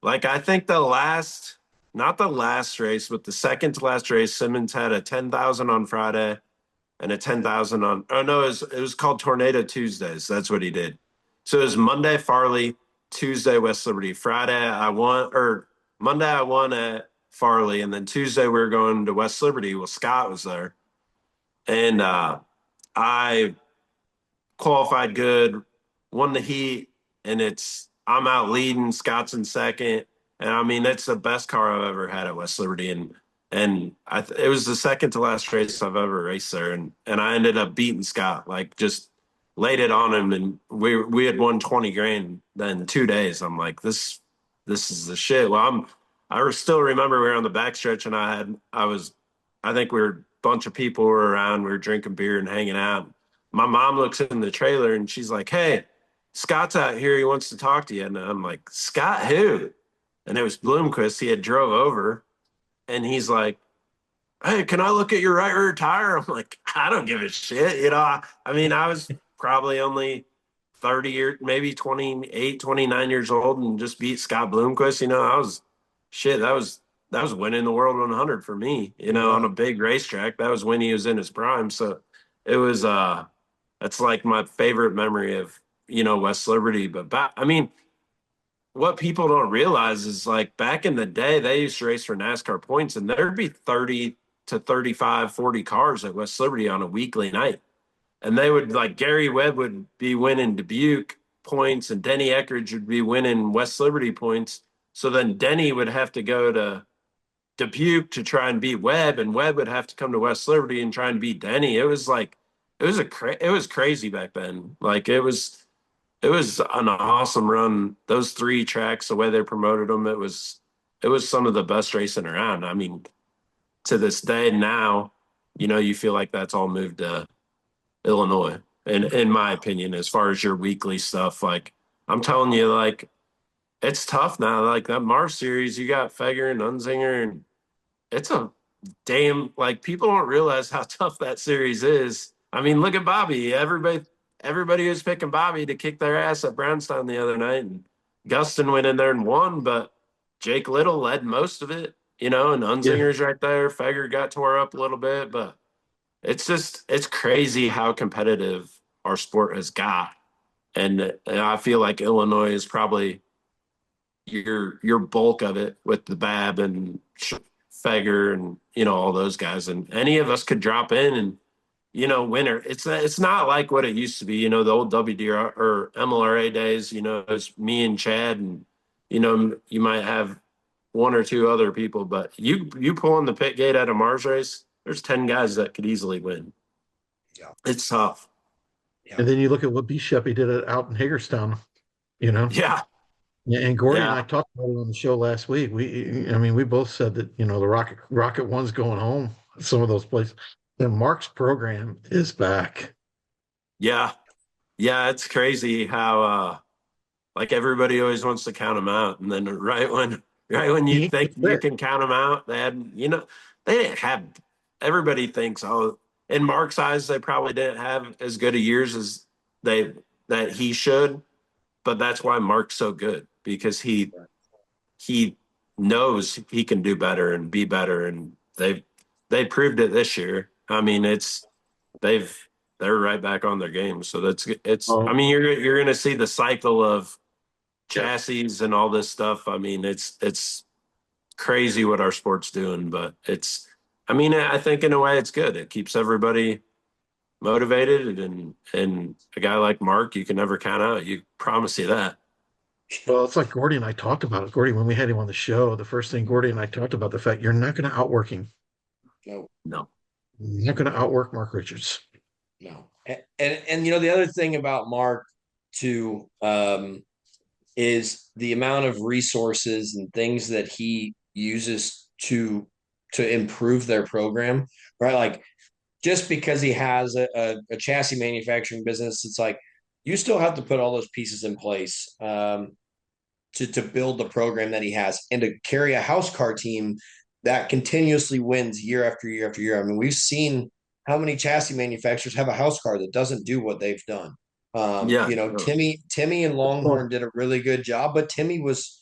I think not the last race, but the second to last race, Simmons had a 10,000 on Friday and a 10,000 on, oh no, it was called Tornado Tuesdays. That's what he did. So it was Monday, Farley, Tuesday, West Liberty. Monday, I won at Farley. And then Tuesday, we were going to West Liberty. Well, Scott was there. And I qualified good, won the heat, and I'm out leading, Scott's in second. And I mean, it's the best car I've ever had at West Liberty. And it was the second to last race I've ever raced there. And I ended up beating Scott, like just laid it on him. And we had won 20 grand then 2 days. I'm like, this is the shit. Well, I still remember we were on the backstretch and I think we were a bunch of people were around. We were drinking beer and hanging out. My mom looks in the trailer and she's like, hey, Scott's out here. He wants to talk to you. And I'm like, Scott, who? and it was Bloomquist. He had drove over, and he's like, "Hey, can I look at your right rear tire?" I'm like, "I don't give a shit." I mean, I was probably only 30 or maybe 28, 29 years old and just beat Scott Bloomquist. I was shit. That was winning the World 100 for me, on a big racetrack. That was when he was in his prime. So it was, that's like my favorite memory of, West Liberty. But I mean, what people don't realize is like back in the day, they used to race for NASCAR points, and there'd be 30 to 35, 40 cars at West Liberty on a weekly night. And they would, like, Gary Webb would be winning Dubuque points, and Denny Eckridge would be winning West Liberty points. So then Denny would have to go to Dubuque to try and beat Webb, and Webb would have to come to West Liberty and try and beat Denny. It was like, it was crazy back then. Like, it was an awesome run. Those three tracks, the way they promoted them, it was some of the best racing around. I mean, to this day now, you feel like that's all moved to Illinois. And in my opinion, as far as your weekly stuff, like I'm telling you, like it's tough now. Like that Mars series, you got Feger and Unzinger, and it's a damn, like people don't realize how tough that series is. I mean, look at Bobby. Everybody was picking Bobby to kick their ass at Brownstown the other night, and Gustin went in there and won, but Jake Little led most of it, and Yeah. Unzinger's right there. Feger got tore up a little bit, but it's crazy how competitive our sport has got. And I feel like Illinois is probably your bulk of it with the Bab and Feger and all those guys. And any of us could drop in and winner. It's not like what it used to be. The old WDR or MLRA days. It's me and Chad, and you might have one or two other people, but you pull in the pit gate at a Mars race. There's 10 guys that could easily win. Yeah. It's tough. And then you look at what B. Sheppy did out in Hagerstown, you know. Yeah. Yeah, and Gordy and Yeah. I talked about it on the show last week. I mean, we both said that, the Rocket One's going home, some of those places. And Mark's program is back. Yeah. Yeah. It's crazy how, like everybody always wants to count them out. And then right when you He ain't think you quit. can count them out, they didn't have, everybody thinks, oh, in Mark's eyes, they probably didn't have as good a years as that he should. But that's why Mark's so good, because he knows he can do better and be better, and they proved it this year. I mean, they've they're right back on their game. So it's I Oh, mean, you're gonna see the cycle of yeah. chassis and all this stuff. I mean, it's crazy what our sport's doing, but I mean, I think in a way it's good. It keeps everybody motivated, and a guy like Mark, you can never count out. You promise you that. Well, it's like Gordy and I talked about it. Gordy, when we had him on the show, the first thing Gordy and I talked about the fact you're not going to outwork him. No, No. You're not going to outwork Mark Richards. no. And the other thing about Mark too, is the amount of resources and things that he uses to improve their program, right? Like just because he has a chassis manufacturing business, it's like you still have to put all those pieces in place to build the program that he has and to carry a house car team that continuously wins year after year after year. I mean, we've seen how many chassis manufacturers have a house car that doesn't do what they've done. Yeah. Timmy and Well, Longhorn did a really good job, but Timmy was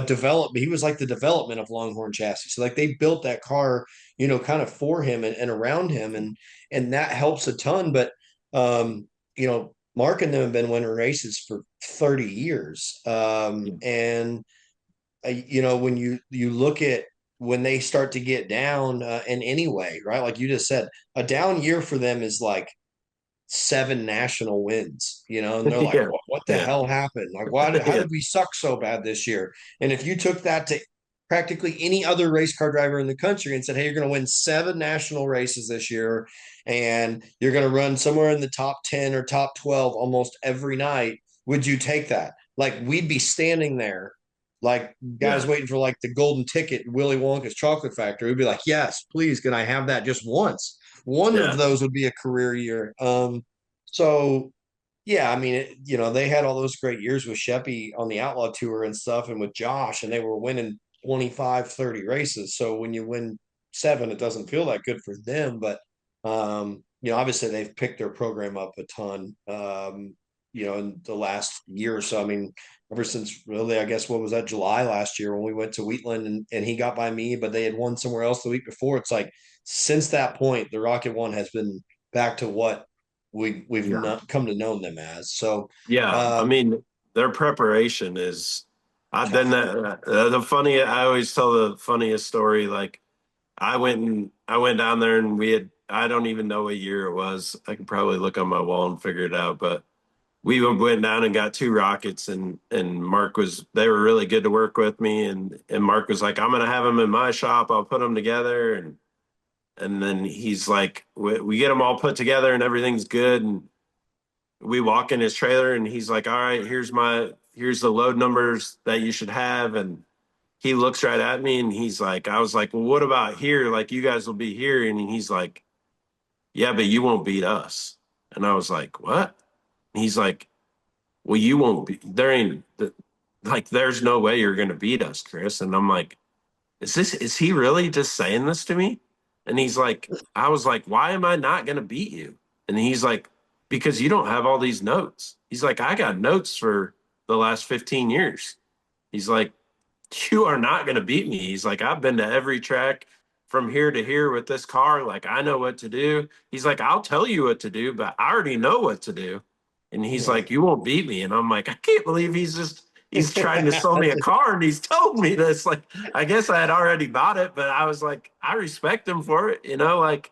development. He was like the development of Longhorn chassis. So like they built that car, kind of for him and around him, and that helps a ton. But Mark and them have been winning races for 30 years. And when you look at when they start to get down in any way, right? Like you just said, a down year for them is like 7 national wins, and they're like, Yeah. what the Yeah. hell happened? Like, how Yeah. did we suck so bad this year? And if you took that to practically any other race car driver in the country and said, hey, you're going to win 7 national races this year, and you're going to run somewhere in the top 10 or top 12 almost every night, would you take that? Like, we'd be standing there like guys Yeah. waiting for like the golden ticket, Willy Wonka's chocolate factory. We'd be like, yes, please, can I have that just once? One of Yeah. those would be a career year. So Yeah, I mean, they had all those great years with Sheppy on the Outlaw Tour and stuff, and with Josh, and they were winning 25, 30 races. So when you win seven, it doesn't feel that good for them. But, obviously they've picked their program up a ton, in the last year or so. I mean, ever since really, I guess, what was that, July last year when we went to Wheatland and he got by me, but they had won somewhere else the week before. It's like, since that point, the Rocket One has been back to what we've Yeah. not come to know them as. So, Yeah, I um, mean, their preparation is. I yeah, then the funny. I always tell the funniest story. Like I went down there and we had. I don't even know what year it was. I could probably look on my wall and figure it out. But we went down and got two rockets, and Mark was. They were really good to work with me, and Mark was like, "I'm gonna have them in my shop. I'll put them together." And then he's like, we get them all put together and everything's good, and we walk in his trailer and he's like, all right, here's the load numbers that you should have. And he looks right at me and he's like, I was like, well, what about here? Like, you guys will be here. And he's like, yeah, but you won't beat us. And I was like, what? And he's like, well, you won't be, there ain't, like, there's no way you're going to beat us, Chris. And I'm like, is he really just saying this to me? And he's like, I was like, why am I not going to beat you? And he's like, because you don't have all these notes. He's like, I got notes for the last 15 years. He's like, you are not going to beat me. He's like, I've been to every track from here to here with this car. Like, I know what to do. He's like, I'll tell you what to do, but I already know what to do. And he's like, right. you won't beat me. And I'm like, I can't believe he's trying to sell me a car and he's told me this. Like, I guess I had already bought it, but I was like, I respect him for it. Like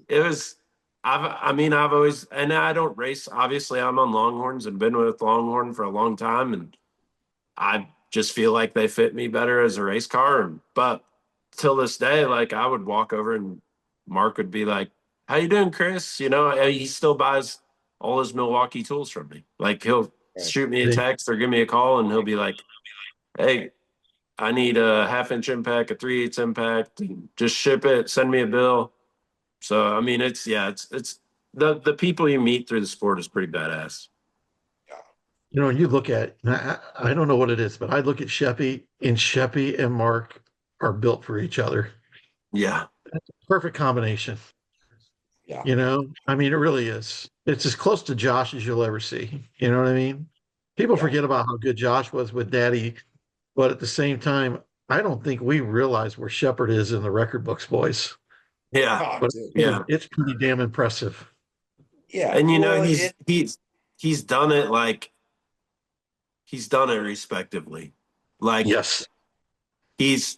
it was, I mean, I've always, and I don't race. Obviously, I'm on Longhorns and been with Longhorn for a long time. And I just feel like they fit me better as a race car. But till this day, like I would walk over and Mark would be like, "How you doing, Chris?" And he still buys all his Milwaukee tools from me. Like he'll Right. shoot me a text or give me a call, and he'll be like, "Hey, I need a half-inch impact, a 3/8 impact, and just ship it. Send me a bill." So I mean, it's the people you meet through the sport is pretty badass. And you look at, I don't know what it is, but I look at Sheppy and Mark are built for each other. Yeah, Perfect combination. Yeah. I mean, it really is. It's as close to Josh as you'll ever see. You know what I mean? People Yeah. forget about how good Josh was with Daddy, but at the same time, I don't think we realize where Shepard is in the record books, boys. yeah, Oh, But dude. yeah. it's pretty damn impressive. Yeah. And Well, he's done it like he's done it respectively. Like Yes. he's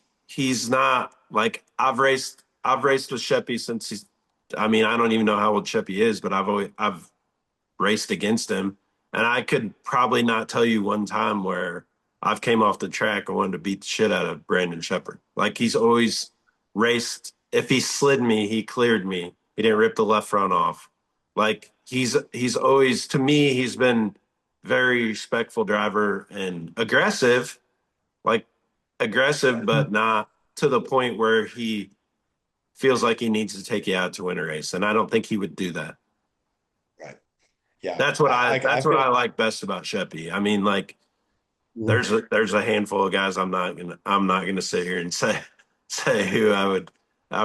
not like I've raced with Sheppy since he's I mean, I don't even know how old Sheppy is, but I've raced against him. And I could probably not tell you one time where I've came off the track and wanted to beat the shit out of Brandon Shepherd. Like he's always raced. If he slid me, he cleared me. He didn't rip the left front off. Like he's always to me, he's been very respectful driver and aggressive, like aggressive, but not to the point where he feels like he needs to take you out to win a race. And I don't think he would do that. right. Yeah. That's I what feel. I like best about Sheppy. I mean, like Mhm. there's a handful of guys I'm not gonna sit here and say who I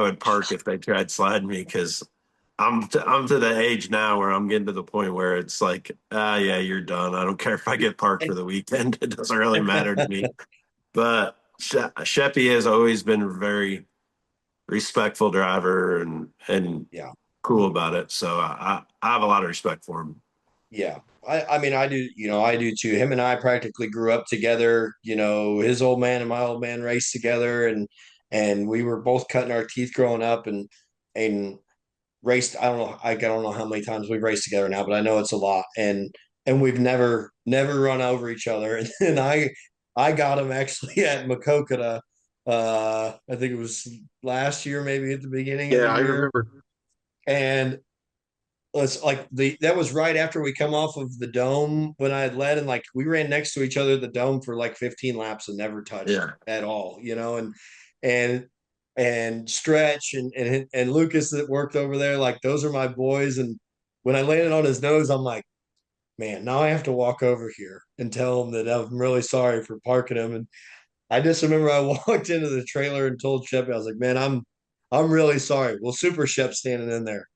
would park if they tried sliding me because I'm to the age now where I'm getting to the point where it's like yeah, you're done. I don't care if I get parked for the weekend. It doesn't really matter to me. But Sheppy has always been a very respectful driver and Yeah. cool about it. So I have a lot of respect for him. Yeah. I mean, I do too. Him and I practically grew up together. His old man and my old man raced together, and we were both cutting our teeth growing up, and raced. I don't know how many times we've raced together now, but I know it's a lot. And we've never run over each other. And then I got him actually at Makokata. I think it was last year, maybe at the beginning of Yeah, the I year. remember. And it's like that was right after we come off of the dome when I had led, and like we ran next to each other at the dome for like 15 laps and never touched Yeah. at all, and and Stretch and Lucas that worked over there, like those are my boys. And when I landed on his nose, I'm like, man, now I have to walk over here and tell him that I'm really sorry for parking him. And I just remember I walked into the trailer and told Shep, I was like, man, I'm really sorry. Well, Super Shep's standing in there.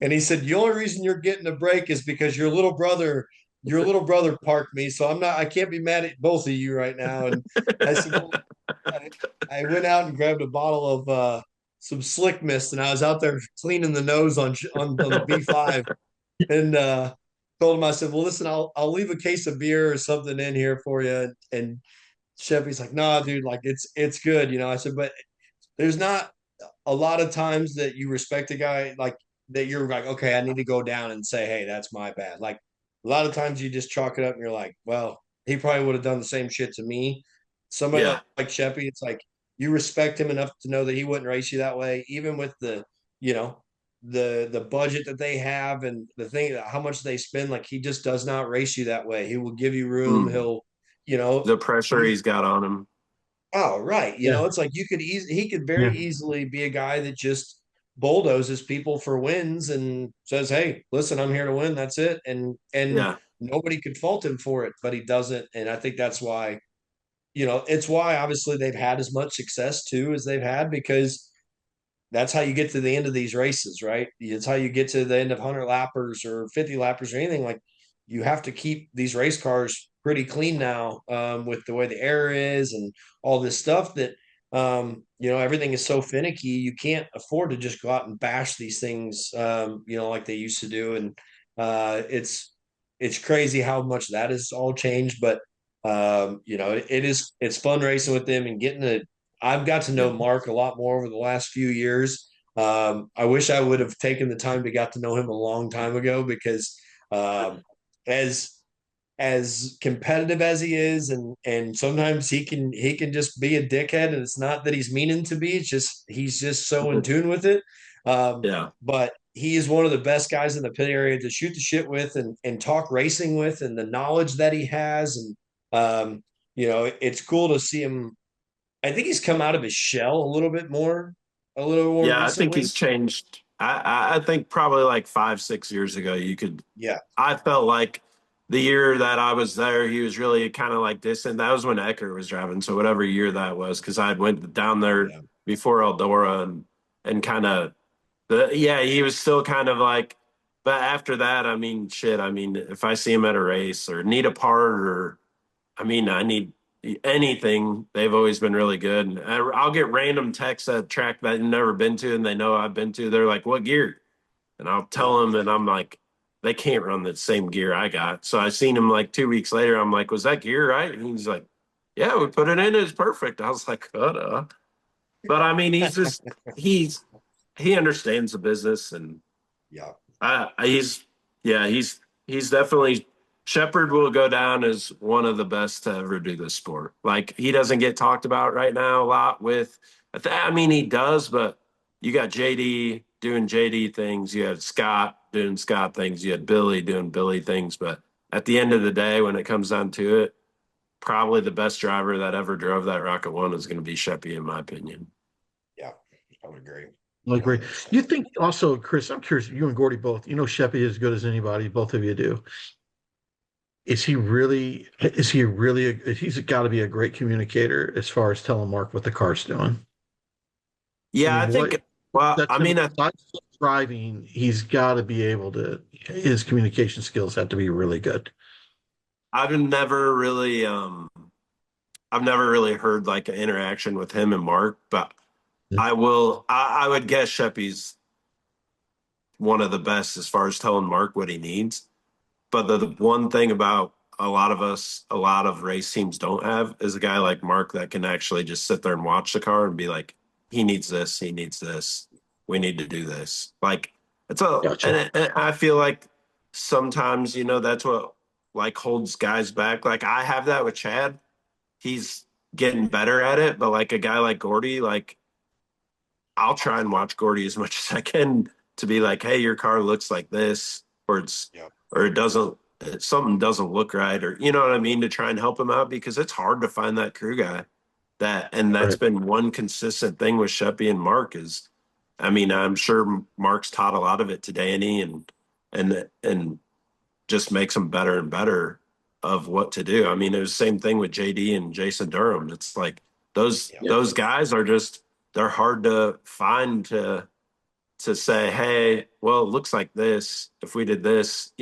And he said, the only reason you're getting a break is because your little brother parked me. So I can't be mad at both of you right now. And I said, well, I, I went out and grabbed a bottle of some slick mist and I was out there cleaning the nose on the B5 and told him, I said, well, listen, I'll leave a case of beer or something in here for you. And Chevy's like, nah, dude, like it's good. I said, but there's not a lot of times that you respect a guy like that you're like, okay, I need to go down and say, hey, that's my bad. Like a lot of times you just chalk it up and you're like, well, he probably would have done the same shit to me. Somebody Yeah. like Sheppy, it's like you respect him enough to know that he wouldn't race you that way, even with you know, the budget that they have and the thing how much they spend. Like he just does not race you that way. He will give you room. Mm. He'll, you know, The pressure you he's got on him. Oh, right. Yeah, It's like he could yeah, very easily be a guy that just bulldozes people for wins and says, "Hey, listen, I'm here to win. That's it." And Yeah. nobody could fault him for it, but he doesn't. And I think that's why, it's why obviously they've had as much success too as they've had because that's how you get to the end of these races, right? It's how you get to the end of 100 lappers or 50 lappers or anything. Like you have to keep these race cars pretty clean now with the way the air is and all this stuff that, everything is so finicky. You can't afford to just go out and bash these things, like they used to do. And it's crazy how much that has all changed. But, it's fun racing with them and getting to I've got to know Yeah. Mark a lot more over the last few years. I wish I would have taken the time to get to know him a long time ago because um, as as competitive as he is, and sometimes he can just be a dickhead, and it's not that he's meaning to be. It's just he's just so in tune with it. Yeah. But he is one of the best guys in the pit area to shoot the shit with and talk racing with, and the knowledge that he has, and it's cool to see him. I think he's come out of his shell a little more Yeah, I think recently. he's changed. I think probably like 5, 6 years ago, you could. Yeah, I felt like the year that I was there, he was really kind of like distant. That was when Ecker was driving, so whatever year that was, because I went down there yeah, before Eldora and kind of yeah, he was still kind of like. But after that, I mean, shit. I mean, if I see him at a race or need a part or I need anything. They've always been really good. And I'll get random texts at a track that I've never been to and they know I've been to. They're like, what gear? And I'll yeah. tell them, and I'm like, they can't run the same gear I got. So I seen him like 2 weeks later. I'm like, was that gear right? And he's like, yeah, we put it in. It's perfect. I was like, but I mean, he understands the business and Yeah. he's yeah, he's definitely Shepard will go down as one of the best to ever do this sport. Like he doesn't get talked about right now a lot with I mean he does, but you got JD doing JD things, you had Scott doing Scott things, you had Billy doing Billy things, but at the end of the day when it comes down to it, probably the best driver that ever drove that Rocket One is going to be Sheppy in my opinion. Yeah, I would agree. I agree. You 100%. think also, Chris? I'm curious. You and Gordy both. You know, Sheppy is as good as anybody. Both of you do. Is he really? Is he really? He's got to be a great communicator as far as telling Mark what the car's doing. I Yeah, I mean, what think well, that's I him mean besides driving. He's got to be able to. His communication skills have to be really good. I've never really I've never really heard like an interaction with him and Mark, but I would guess Sheppy's one of the best as far as telling Mark what he needs. But the one thing about a lot of race teams don't have is a guy like Mark that can actually just sit there and watch the car and be like, he needs this, we need to do this. Like it's Gotcha. and I feel like sometimes, that's what like holds guys back. Like I have that with Chad. He's getting better at it, but like a guy like Gordy, like I'll try and watch Gordy as much as I can to be like, hey, your car looks like this, or Yeah. it doesn't, something doesn't look right, or you know what I mean, to try and help him out because it's hard to find that crew guy and that's Right. been one consistent thing with Sheppy and Mark is, I mean, I'm sure Mark's taught a lot of it to Danny and just makes them better and better of what to do. I mean, it was the same thing with JD and Jason Durham. It's like Yeah. those guys are just they're hard to find to say, hey, well, it looks like this. If we did this,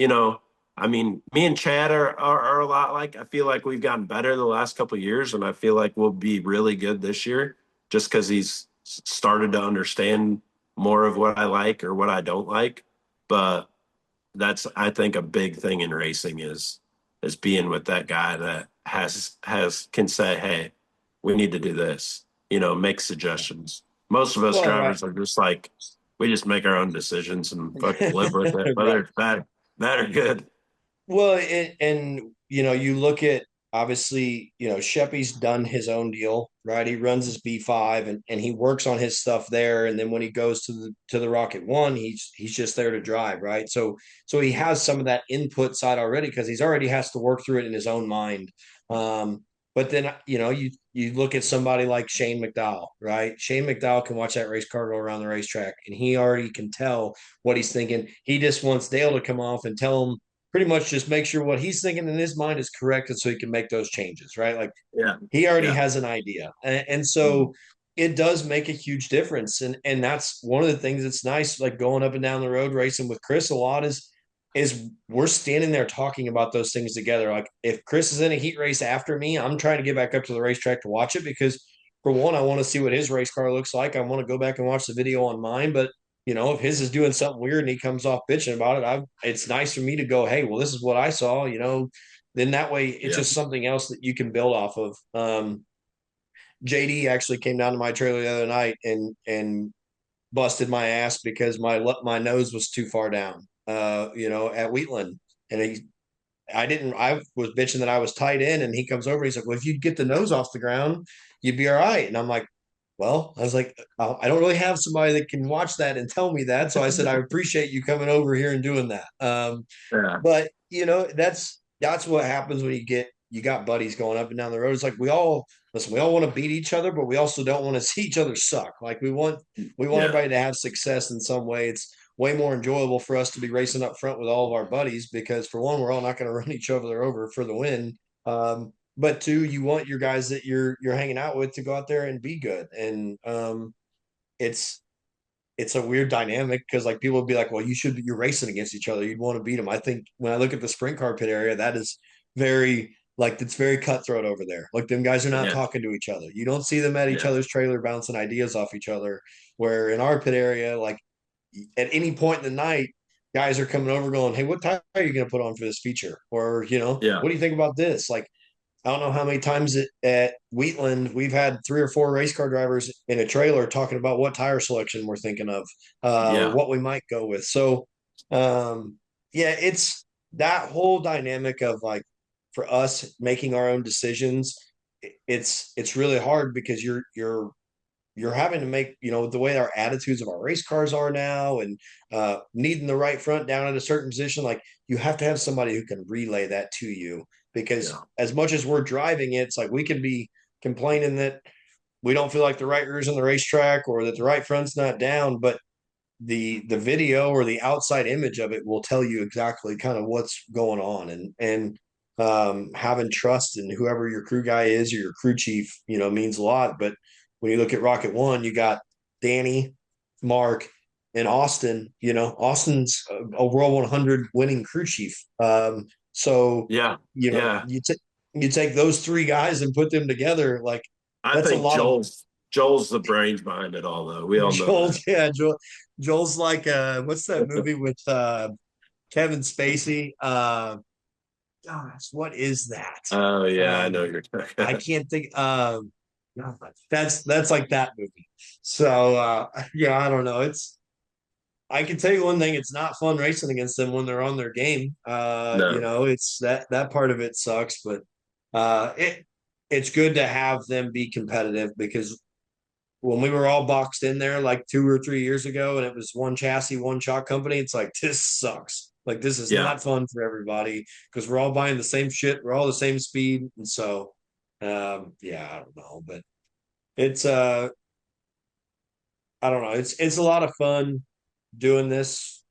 I mean, me and Chad are a lot like, I feel like we've gotten better the last couple of years, and I feel like we'll be really good this year just because he's started to understand more of what I like or what I don't like. But that's, I think, a big thing in racing is being with that guy that has can say, hey, we need to do this, make suggestions. Most of us Well, right. drivers are just like, we just make our own decisions and fucking live with it, whether Right. it's bad or good. Well, and you look at obviously, Sheppy's done his own deal, right? He runs his B5 and he works on his stuff there. And then when he goes to the Rocket One, he's just there to drive, right? So he has some of that input side already because he's already has to work through it in his own mind. But then you look at somebody like Shane McDowell, right? Shane McDowell can watch that race car go around the racetrack and he already can tell what he's thinking. He just wants Dale to come off and tell him pretty much just make sure what he's thinking in his mind is correct and so he can make those changes, right? Like Yeah. he already Yeah. has an idea. And so it does make a huge difference. And that's one of the things that's nice, like going up and down the road racing with Chris a lot is we're standing there talking about those things together. Like if Chris is in a heat race after me, I'm trying to get back up to the racetrack to watch it because for one, I want to see what his race car looks like. I want to go back and watch the video on mine, but if his is doing something weird and he comes off bitching about it, it's nice for me to go, hey, well, this is what I saw, then that way it's Yeah. just something else that you can build off of. JD actually came down to my trailer the other night and busted my ass because my nose was too far down, at Wheatland. And I was bitching that I was tight in, and he comes over and he's like, well, if you get the nose off the ground, you'd be all right. And I'm like, well, I was like, I don't really have somebody that can watch that and tell me that. So I said, I appreciate you coming over here and doing that. Yeah. But that's what happens when you got buddies going up and down the road. It's like we all listen, we all want to beat each other, but we also don't want to see each other suck. Like we want Yeah. everybody to have success in some way. It's way more enjoyable for us to be racing up front with all of our buddies because for one, we're all not going to run each other over for the win. But two, you want your guys that you're hanging out with to go out there and be good. And it's it's a weird dynamic because like people would be like, well, you're racing against each other. You'd want to beat them. I think when I look at the sprint car pit area, that is very like it's very cutthroat over there. Like them guys are not Yeah. talking to each other. You don't see them at each Yeah. other's trailer bouncing ideas off each other. Where in our pit area, like at any point in the night, guys are coming over going, hey, what tire are you going to put on for this feature? Or, Yeah. what do you think about this? Like I don't know how many times at Wheatland we've had 3 or 4 race car drivers in a trailer talking about what tire selection we're thinking of, or Yeah. what we might go with. So, yeah, it's that whole dynamic of like for us making our own decisions. It's really hard because you're having to make the way our attitudes of our race cars are now and needing the right front down at a certain position, like you have to have somebody who can relay that to you because Yeah. as much as we're driving it, it's like we can be complaining that we don't feel like the right rear's on the racetrack or that the right front's not down, but the video or the outside image of it will tell you exactly kind of what's going on and having trust in whoever your crew guy is or your crew chief means a lot. But when you look at Rocket One, you got Danny, Mark, and Austin. Austin's a World 100 winning crew chief. So Yeah. Yeah. you take those 3 guys and put them together, like I that's a think lot of Joel's the brains behind it all, though. We all know Joel. that. Yeah, Joel's like what's that movie with Kevin Spacey? Gosh, what is that? Oh yeah, I know Um, you're I talking. can't think. That's like that movie. So yeah, I don't know. I can tell you one thing: it's not fun racing against them when they're on their game. No. It's that part of it sucks, but it's good to have them be competitive because when we were all boxed in there like 2 or 3 years ago and it was one chassis, one shock company, it's like, this sucks. Like, this is Yeah. not fun for everybody because we're all buying the same shit. We're all the same speed. And so, yeah, I don't know, but it's, I don't know. It's a lot of fun doing this,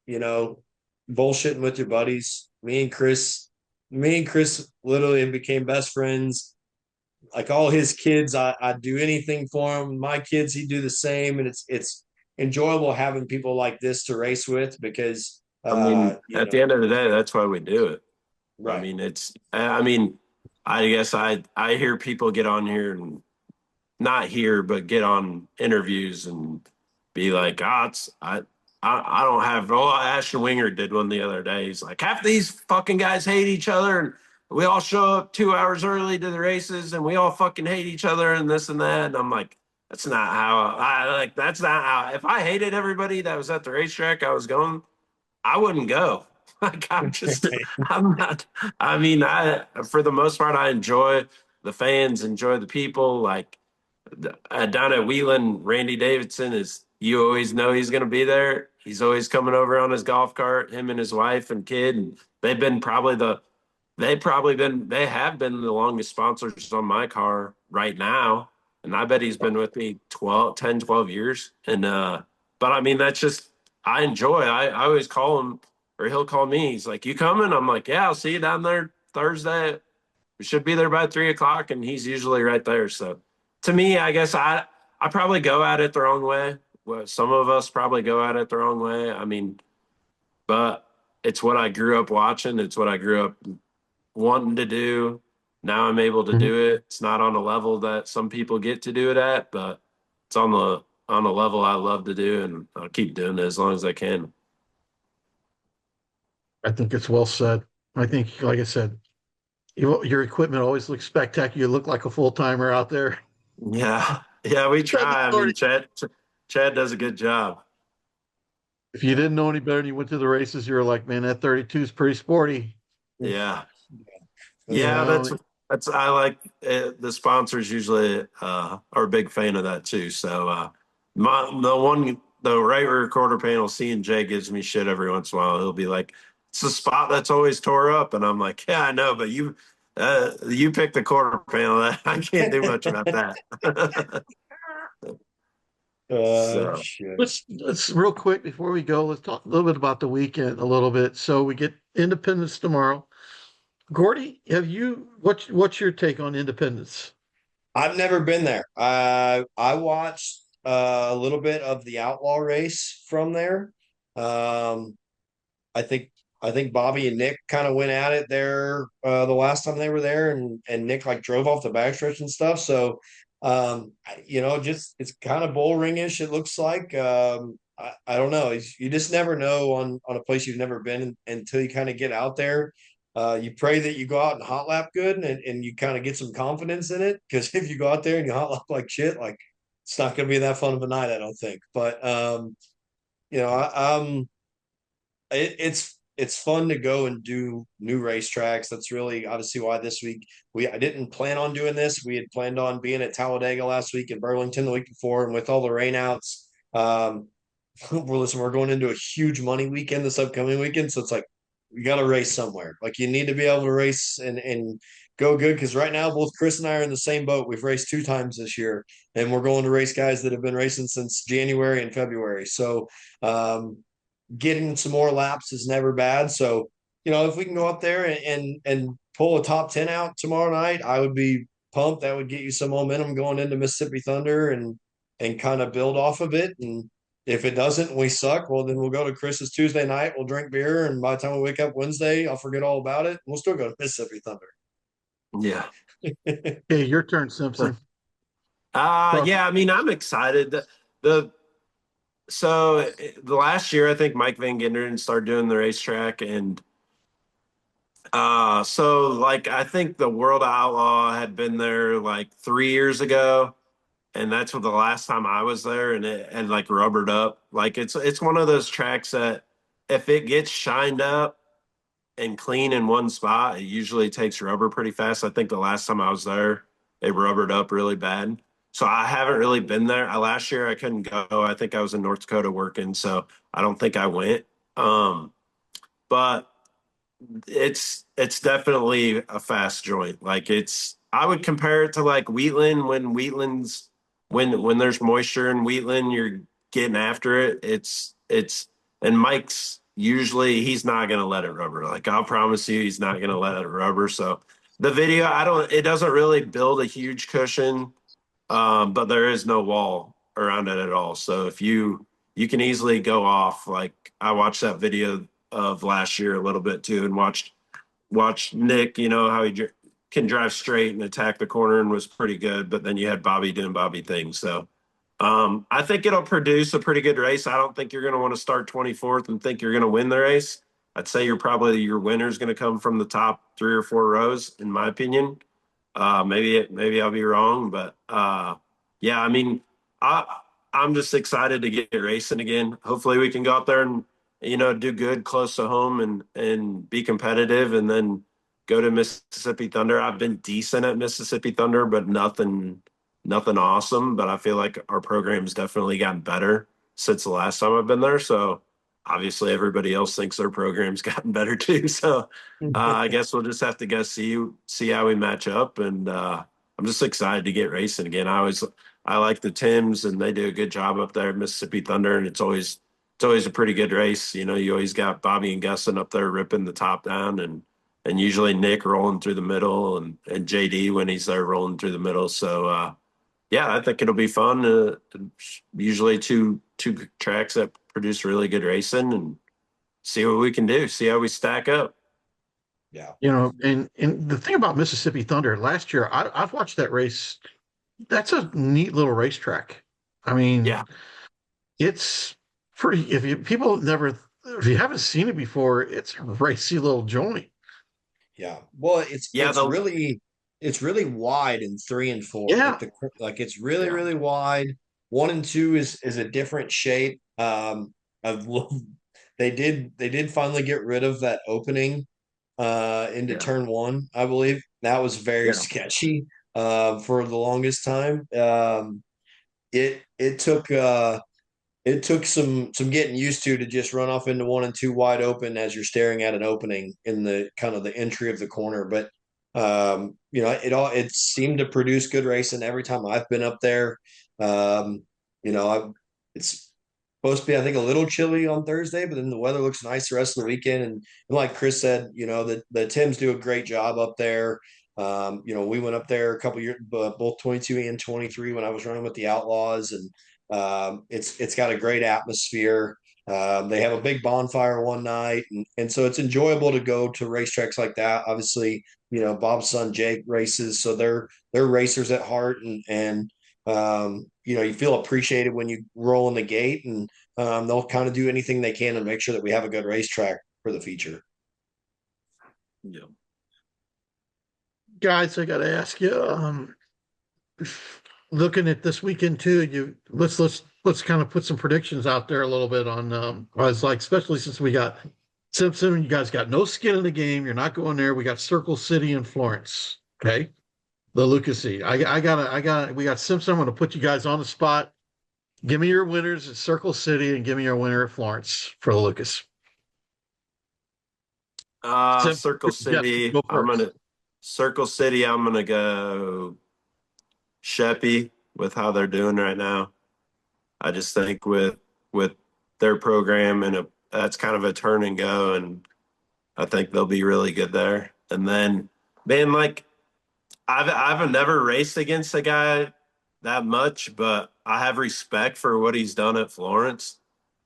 bullshitting with your buddies. Me and Chris literally became best friends. Like all his kids, I'd do anything for him. My kids, he'd do the same. And it's enjoyable having people like this to race with because I mean, you at the know, end of the day, that's why we do it. I right. mean, I guess I hear people get on here and not here, but get on interviews and be like, ah, I don't have. Oh, Ashton Winger did one the other day. He's like, half these fucking guys hate each other, and we all show up 2 hours early to the races, and we all fucking hate each other, and this and that. And I'm like, that's not how I like. That's not how. If I hated everybody that was at the racetrack I was going, I wouldn't go. Like I'm not. I mean, for the most part, I enjoy the fans, enjoy the people. Like down at Wheeling, Randy Davidson is. You always know he's going to be there. He's always coming over on his golf cart. Him and his wife and kid, and they've been probably the. They have been the longest sponsors on my car right now, and I bet he's been with me 12, 10, 12 years. And but I mean, that's just I enjoy. I always call him or he'll call me. He's like, "You coming?" I'm like, "Yeah, I'll see you down there Thursday. We should be there by 3 o'clock." And he's usually right there. So to me, I guess I probably go at it the wrong way. Well, some of us probably go at it the wrong way. I mean, but it's what I grew up watching. It's what I grew up wanting to do. Now I'm able to Mhm. do it. It's not on a level that some people get to do it at, but it's on a level I love to do, and I'll keep doing it as long as I can. I think it's well said. I think, like I said, your equipment always looks spectacular. You look like a full timer out there. Yeah, yeah, we try. I mean, Chad does a good job. If you didn't know any better and you went to the races, you were like, man, that 32 is pretty sporty. Yeah, You yeah, know, that's I like the sponsors usually are a big fan of that too. So the right rear quarter panel C and J gives me shit every once in a while. He'll be like, "It's the spot that's always tore up," and I'm like, "Yeah, I know, but you picked the quarter panel. I can't do much about that." So Shit. let's real quick before we go, let's talk a little bit about the weekend a little bit. So we get Independence tomorrow. Gordy, what's your take on Independence? I've never been there. I watched a little bit of the outlaw race from there. Um, I think I think Bobby and Nick kind of went at it there the last time they were there, and Nick like drove off the backstretch and stuff. So just it's kind of bull ringish. It looks like I don't know. You just never know on a place you've never been until you kind of get out there. You pray that you go out and hot lap good and you kind of get some confidence in it because if you go out there and you hot lap like shit, like it's not going to be that fun of a night, I don't think. But you know, I, I'm it's fun to go and do new racetracks. That's really obviously why this week I didn't plan on doing this. We had planned on being at Talladega last week and Burlington the week before, and with all the rainouts, we're going into a huge money weekend this upcoming weekend. So it's like we got to race somewhere. Like you need to be able to race and go good because right now both Chris and I are in the same boat. We've raced 2 times this year, and we're going to race guys that have been racing since January and February. So um, getting some more laps is never bad. So, if we can go up there and pull a top 10 out tomorrow night, I would be pumped. That would get you some momentum going into Mississippi Thunder and kind of build off of it. And if it doesn't, we suck. Well, then we'll go to Chris's Tuesday night. We'll drink beer, and by the time we wake up Wednesday, I'll forget all about it. We'll still go to Mississippi Thunder. yeah. Okay, your turn, Simpson. Talk. Yeah, I mean, I'm excited. The so the last year, I think Mike Van Genderen started doing the racetrack, and so like I think the World Outlaw had been there like 3 years ago, and that's what the last time I was there, and it had like rubbered up. Like it's one of those tracks that if it gets shined up and clean in one spot, it usually takes rubber pretty fast. I think the last time I was there, it rubbered up really bad. So I haven't really been there. Last year I couldn't go. I think I was in North Dakota working, so I don't think I went. But it's definitely a fast joint. Like I would compare it to like Wheatland when there's moisture in Wheatland, you're getting after it. It's and Mike's usually he's not going to let it rubber. Like I'll promise you, he's not going to let it rubber. So the video, it doesn't really build a huge cushion, but there is no wall around it at all. So if you can easily go off. Like I watched that video of last year a little bit too, and watched Nick. You know how can drive straight and attack the corner and was pretty good. But then you had Bobby doing Bobby things. So I think it'll produce a pretty good race. I don't think you're going to want to start 24th and think you're going to win the race. I'd say your winner's going to come from the top 3 or 4 rows, in my opinion. Maybe I'll be wrong, but yeah, I mean, I I'm just excited to get racing again. Hopefully, we can go out there and do good close to home and be competitive, and then go to Mississippi Thunder. I've been decent at Mississippi Thunder, but nothing awesome. But I feel like our program's definitely gotten better since the last time I've been there. So obviously, everybody else thinks their program's gotten better too. So I guess we'll just have to go see how we match up, and I'm just excited to get racing again. I like the Tims, and they do a good job up there at Mississippi Thunder, and it's always a pretty good race. You always got Bobby and Gusson up there ripping the top down, and usually Nick rolling through the middle, and JD when he's there rolling through the middle. So yeah, I think it'll be fun. Usually two tracks that produce really good racing, and see what we can do. See how we stack up. Yeah. And the thing about Mississippi Thunder last year, I've watched that race. That's a neat little racetrack. I mean, Yeah, it's pretty. If you haven't seen it before, it's a racy little joint. Yeah. Well, yeah, it's really wide in 3 and 4. Yeah, Like it's really yeah, really wide. 1 and 2 is a different shape. I've they did finally get rid of that opening into yeah, turn one, I believe. That was very yeah, sketchy for the longest time. It it took some getting used to just run off into 1 and 2 wide open as you're staring at an opening in the kind of the entry of the corner. But it seemed to produce good racing every time I've been up there. Um, it's supposed to be, I think, a little chilly on Thursday, but then the weather looks nice the rest of the weekend. And like Chris said, the Tims do a great job up there. We went up there a couple years, both 22 and 23, when I was running with the Outlaws, and it's got a great atmosphere. They have a big bonfire one night, and so it's enjoyable to go to racetracks like that. Obviously, Bob's son Jake races, so they're racers at heart, and you feel appreciated when you roll in the gate, and they'll kind of do anything they can to make sure that we have a good racetrack for the feature. yeah. guys, I got to ask you. Looking at this weekend too, let's kind of put some predictions out there a little bit on. I was like, especially since we got Simpson, you guys got no skin in the game. You're not going there. We got Circle City and Florence. Okay, the Lucasy. We got Simpson. I'm going to put you guys on the spot. Give me your winners at Circle City and give me your winner at Florence for the Lucas. Simpson, Circle yes, City. go first. Circle City. I'm gonna go Sheppy with how they're doing right now. I just think with their program that's kind of a turn and go, and I think they'll be really good there. And then, man, like I've never raced against a guy that much, but I have respect for what he's done at Florence,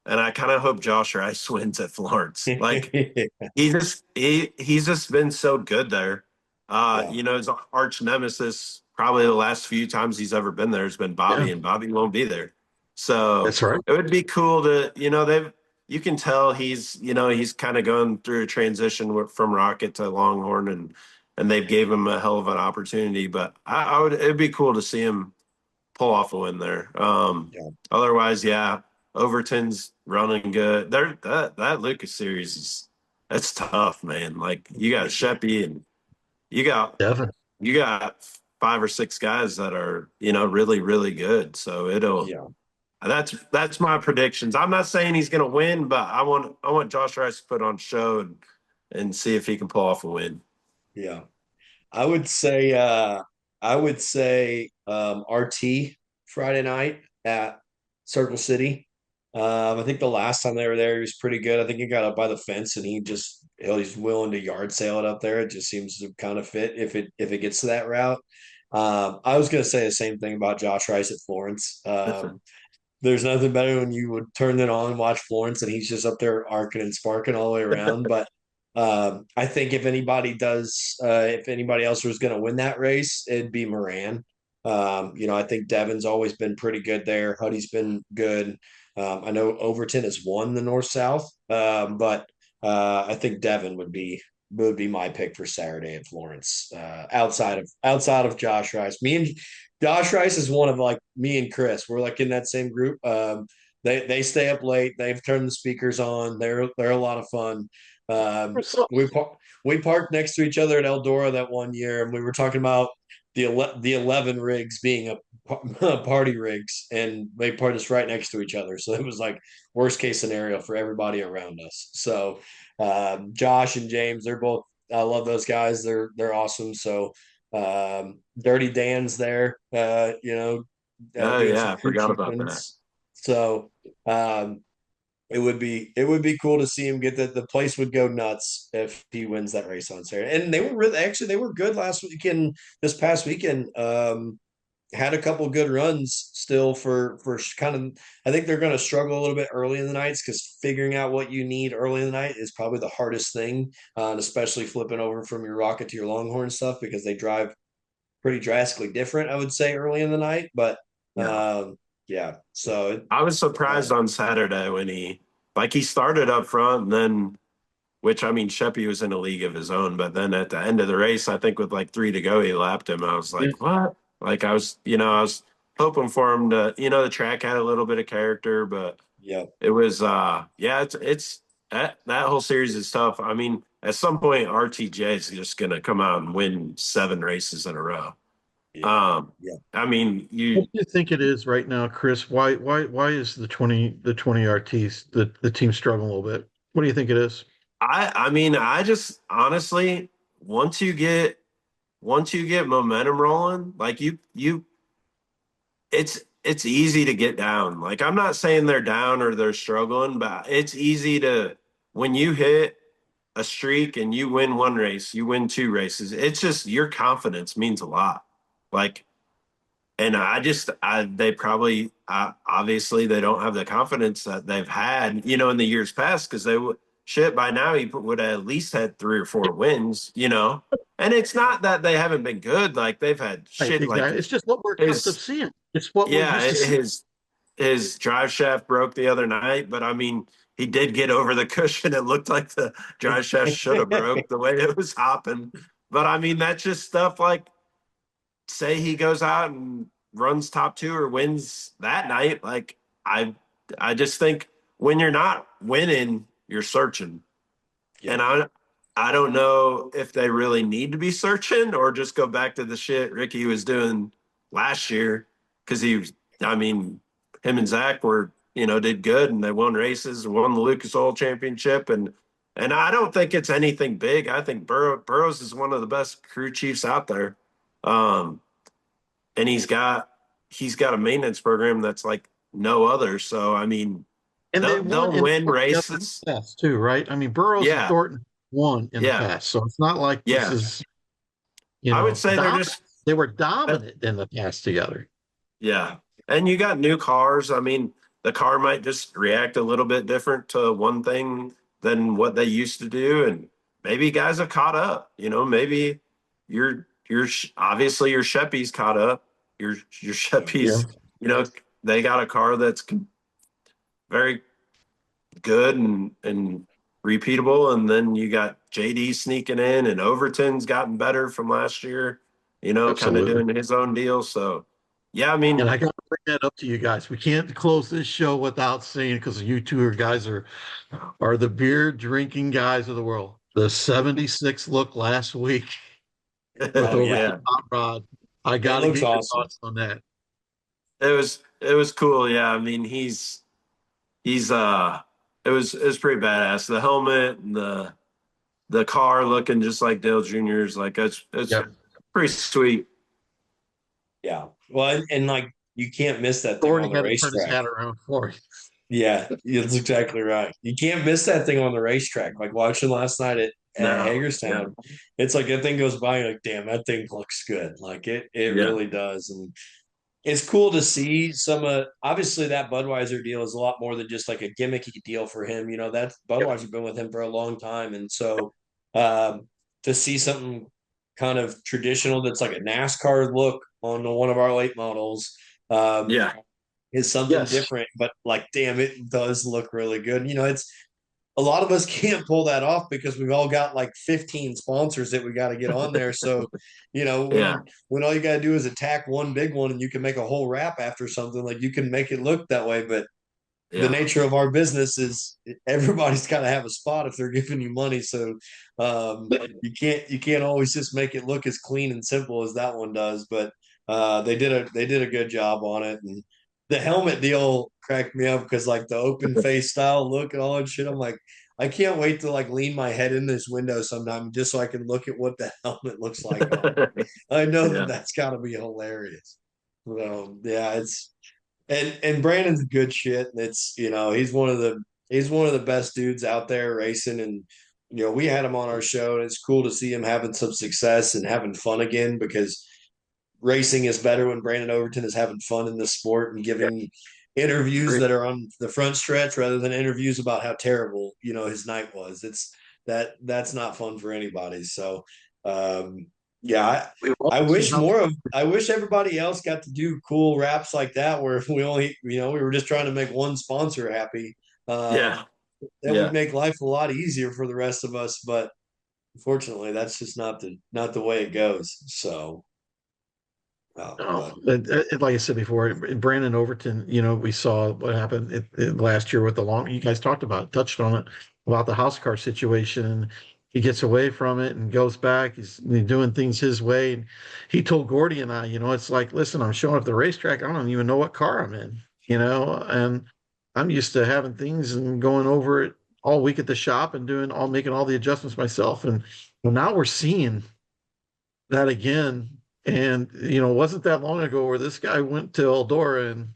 and I kind of hope Josh Rice wins at Florence. Like he's just been so good there. Yeah, His arch nemesis probably the last few times he's ever been there has been Yeah, Bobby, and Bobby won't be there. So that's right. it would be cool to, they've you can tell he's kind of going through a transition from Rocket to Longhorn, and they've gave him a hell of an opportunity. But it'd be cool to see him pull off a win there. yeah, Otherwise, yeah, Overton's running good. That Lucas series that's tough, man. Like you got Sheppy, and you got Devin. you got 5 or 6 guys that are really really good. So it'll yeah, that's my predictions. I'm not saying he's going to win, but I want Josh Rice to put on show and see if he can pull off a win. yeah. I would say RT Friday night at Circle City. I think the last time they were there, he was pretty good. I think he got up by the fence and he's willing to yard sale it up there. It just seems to kind of fit if it gets to that route. I was going to say the same thing about Josh Rice at Florence. There's nothing better when you would turn it on and watch Florence and he's just up there arcing and sparking all the way around. But I think if anybody else was going to win that race, it'd be Moran. I think Devon's always been pretty good there. Huddy's been good. I know Overton has won the North South, but I think Devon would be my pick for Saturday at Florence. Outside of Josh Rice, me and Josh Rice is one of like me and Chris. We're like in that same group. They stay up late. They've turned the speakers on. They're a lot of fun. So, We parked next to each other at Eldora that one year, and we were talking about the 11 rigs being a party rigs, and they parked us right next to each other. So it was like worst case scenario for everybody around us. So Josh and James, they're both. I love those guys. They're awesome. So Dirty Dan's there, Oh doing yeah, some I crew forgot about that. chiefings. So it would be cool to see him get that. The place would go nuts if he wins that race on Saturday. And they were good last weekend. This past weekend, had a couple good runs still for kind of. I think they're going to struggle a little bit early in the nights because figuring out what you need early in the night is probably the hardest thing, and especially flipping over from your Rocket to your Longhorn stuff because they drive pretty drastically different, I would say, early in the night. But Yeah. yeah, so I was surprised on Saturday when he started up front and then, which I mean, Sheppy was in a league of his own, but then at the end of the race, I think with like 3 to go, he lapped him. I was yeah. like, what? Like I was hoping for him to, the track had a little bit of character, but yeah, it was, yeah, it's that whole series is tough. I mean, at some point, RTJ is just going to come out and win 7 races in a row. yeah, yeah. I mean, What do you think it is right now, Chris? Why is the 20 RTs the team struggling a little bit? What do you think it is? I mean, I just honestly, once you get momentum rolling, like it's easy to get down. Like I'm not saying they're down or they're struggling, but it's easy to when you hit a streak and you win one race, you win 2 races. It's just your confidence means a lot. Like, and they probably obviously they don't have the confidence that they've had, in the years past because they would shit by now he would have at least had 3 or 4 wins. And it's not that they haven't been good, like they've had Right, shit like exactly. It's just what we're accustomed to his seeing. It's what we're yeah, used to seeing. his drive shaft broke the other night, but I mean, he did get over the cushion. It looked like the drive shaft should have broke the way it was hopping. But I mean, that's just stuff like say he goes out and runs top 2 or wins that night. Like I just think when you're not winning, you're searching. Yeah. And I don't know if they really need to be searching or just go back to the shit Ricky was doing last year because I mean, him and Zach did good and they won races and won the Lucas Oil Championship and I don't think it's anything big. I think Burrows is one of the best crew chiefs out there, um, and he's got a maintenance program that's like no other. So I mean, And they won they'll in win the races. past too, right? I mean, Burroughs and Yeah, Thornton won in the yeah, past, so it's not like this yeah. is I would say they're dominant. just They were dominant in the past together. yeah. And you got new cars. I mean, the car might just react a little bit different to one thing than what they used to do. And maybe guys have caught up. Maybe obviously your Sheppy's caught up. Your Yeah. Sheppy's, they got a car that's very good and repeatable. And then you got JD sneaking in and Overton's gotten better from last year, kind of Absolutely. doing his own deal. So yeah, I And mean, I got to bring that up to you guys. We can't close this show without saying because you two are the beer drinking guys of the world. The 76 look last week with Oh over yeah, yeah, the hot rod. I it got to looks get your awesome. thoughts on that. it was cool. Yeah, I mean, he's it was pretty badass. The helmet and the car looking just like Dale Jr.'s. Like it's Yep. pretty sweet. Yeah. Well, and like you can't miss that thing on Thorny the had to turn his racetrack. hat around for you. Yeah, that's exactly right. You can't miss that thing on the racetrack. Like watching last night at No. Yeah. Hagerstown, it's like that thing goes by, you're like, damn, that thing looks good. Like it Yeah. really does. And it's cool to see some obviously that Budweiser deal is a lot more than just like a gimmicky deal for him. You know, that's Yep. Budweiser been with him for a long time. And so um to see something kind of traditional that's like a NASCAR look on one of our late models. Um, Yeah. is something Yes. different, but like, damn, it does look really good. You know, it's a lot of us can't pull that off because we've all got like 15 sponsors that we got to get on there. So, you know, Yeah. when all you got to do is attack one big one and you can make a whole wrap after something, like you can make it look that way. But the Yeah. nature of our business is everybody's got to have a spot if they're giving you money. So you can't always just make it look as clean and simple as that one does. But they did a good job on it. And the helmet deal cracked me up because like the open face style look and all that shit. I'm like, I can't wait to like lean my head in this window sometime just so I can look at what the helmet looks like on it. I know that Yeah. that's got to be hilarious. So yeah, and Brandon's good shit. And it's, he's one of the best dudes out there racing. And we had him on our show, and it's cool to see him having some success and having fun again, because racing is better when Brandon Overton is having fun in the sport and Yeah. giving interviews Agree. that are on the front stretch rather than interviews about how terrible his night was. That's not fun for anybody. So um yeah, We've I all seen wish how. I wish everybody else got to do cool raps like that, where we only, we were just trying to make one sponsor happy. Yeah. That would Yeah. make life a lot easier for the rest of us, but unfortunately that's just not the way it goes. So Oh, but like I said before, Brandon Overton, we saw what happened last year with the long, you guys talked about, touched on it, about the house car situation. He gets away from it and goes back. He's doing things his way. And he told Gordy and I, it's like, listen, I'm showing up at the racetrack. I don't even know what car I'm in, and I'm used to having things and going over it all week at the shop and making all the adjustments myself. And well, now we're seeing that again. And it wasn't that long ago where this guy went to Eldora and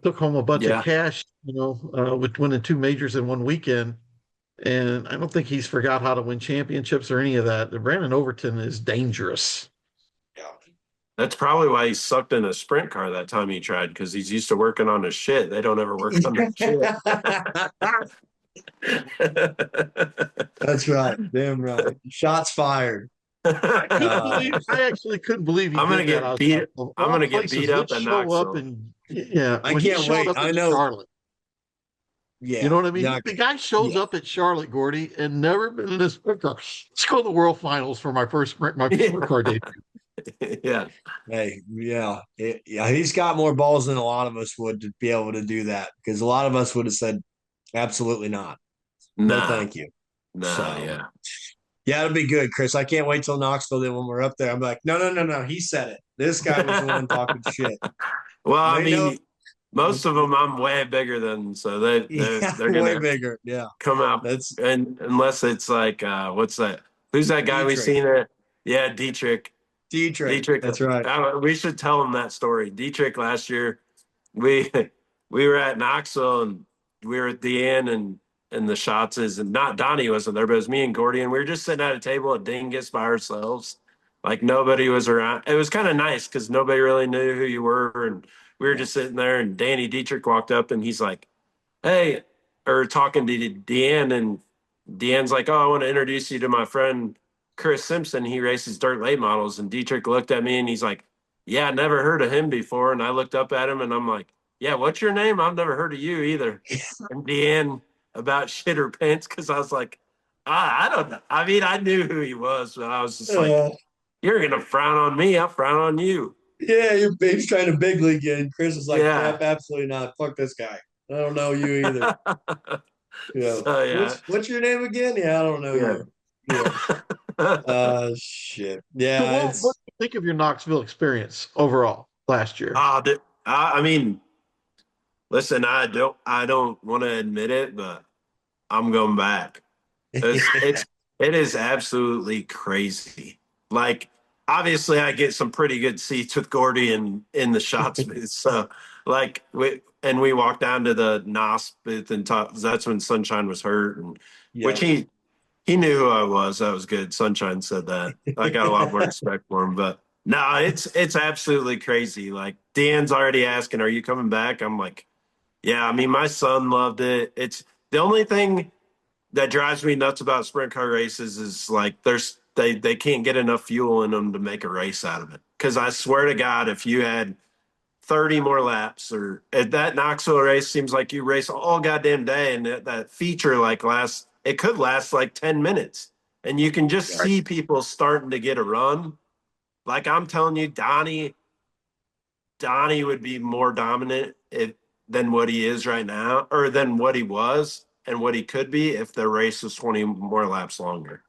took home a bunch of Yeah. cash, with winning two majors in one weekend. And I don't think he's forgot how to win championships or any of that. Brandon Overton is dangerous. yeah. That's probably why he sucked in a sprint car that time he tried, because he's used to working on his shit. They don't ever work on their shit. That's right. Damn right. Shots fired. Uh, I actually couldn't believe he I'm gonna did that. I get was beat. like, of I'm all gonna get beat places, up let's at show up. Knoxville. And yeah, I when he can't showed wait. up I at know. Charlotte, you know Yeah. what I mean? Yeah. The guy shows Yeah. up at Charlotte, Gordy, and never been in this sprint car. Let's go to the World Finals for my sprint car debut. Yeah. Hey, yeah. Yeah. He's got more balls than a lot of us would to be able to do that, because a lot of us would have said, absolutely not. No, Nah. thank you. Nah. So, Yeah. yeah, it'll be good, Chris. I can't wait till Knoxville. Then when we're up there, I'm like, no, no, no, no. He said it. This guy was the one talking shit. Well, I They know. mean, most of them I'm way bigger than, so Yeah, they're way gonna bigger. Yeah. come out, That's and unless it's like what's that? Who's that guy we Dietrich. seen it? Yeah, Dietrich. Dietrich. Dietrich. That's right. We should tell him that story. Dietrich last year, we we were at Knoxville and we were at the inn and the shots is, and not Donnie wasn't there, but it was me and Gordy, and we were just sitting at a table at Dingus by ourselves. Like nobody was around. It was kind of nice because nobody really knew who you were, and we were Yeah. just sitting there. And Danny Dietrich walked up and he's like, "Hey," or talking to Deanne, and Deanne's like, "Oh, I want to introduce you to my friend Chris Simpson. He races dirt late models." And Dietrich looked at me and he's like, "Yeah, I never heard of him before." And I looked up at him and I'm like, "Yeah, what's your name? I've never heard of you either." And Deanne about shit her pants because I was like, I don't know. I mean, I knew who he was, but I was just like, Uh, "You're gonna frown on me. I'll frown on you." yeah, he's trying to big league in. Chris is like, Yeah. yep, absolutely not. Fuck this guy. I don't know you either. Yeah. So yeah, What's your name again? Yeah, I don't know yeah. you. Yeah. Shit. So, Yeah, what do you think of your Knoxville experience overall last year? I mean, listen, I don't want to admit it, but I'm going back. It is absolutely crazy. Like, obviously, I get some pretty good seats with Gordy in the shots booth. So, like, and we walked down to the NOS booth and talked. That's when Sunshine was hurt, and which Yeah. he knew who I was. That was good. Sunshine said that. I got a lot more respect for him. But no, it's absolutely crazy. Like Dan's already asking, "Are you coming back?" I'm like, "Yeah." I mean, my son loved it. It's the only thing that drives me nuts about sprint car races is like they can't get enough fuel in them to make a race out of it. Because I swear to God, if you had 30 more laps or at that Knoxville race seems like you race all goddamn day and that feature like lasts it could last like 10 minutes and you can just Right. see people starting to get a run. Like I'm telling you, Donnie would be more dominant than what he is right now or than what he was and what he could be if the race was 20 more laps longer.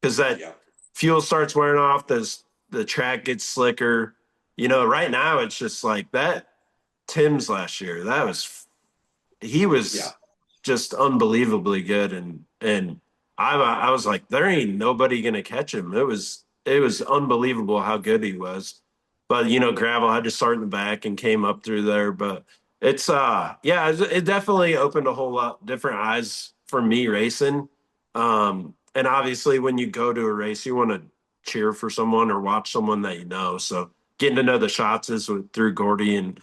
Because that Yeah. fuel starts wearing off, the track gets slicker. You know, right now it's just like that Tim's last year. He Yeah. was just unbelievably good, and I was like, there ain't nobody gonna catch him. It was unbelievable how good he was. But you know, gravel had to start in the back and came up through there. But it's yeah, it definitely opened a whole lot different eyes for me racing. And obviously, when you go to a race, you want to cheer for someone or watch someone that you know. So getting to know the shots is through Gordy and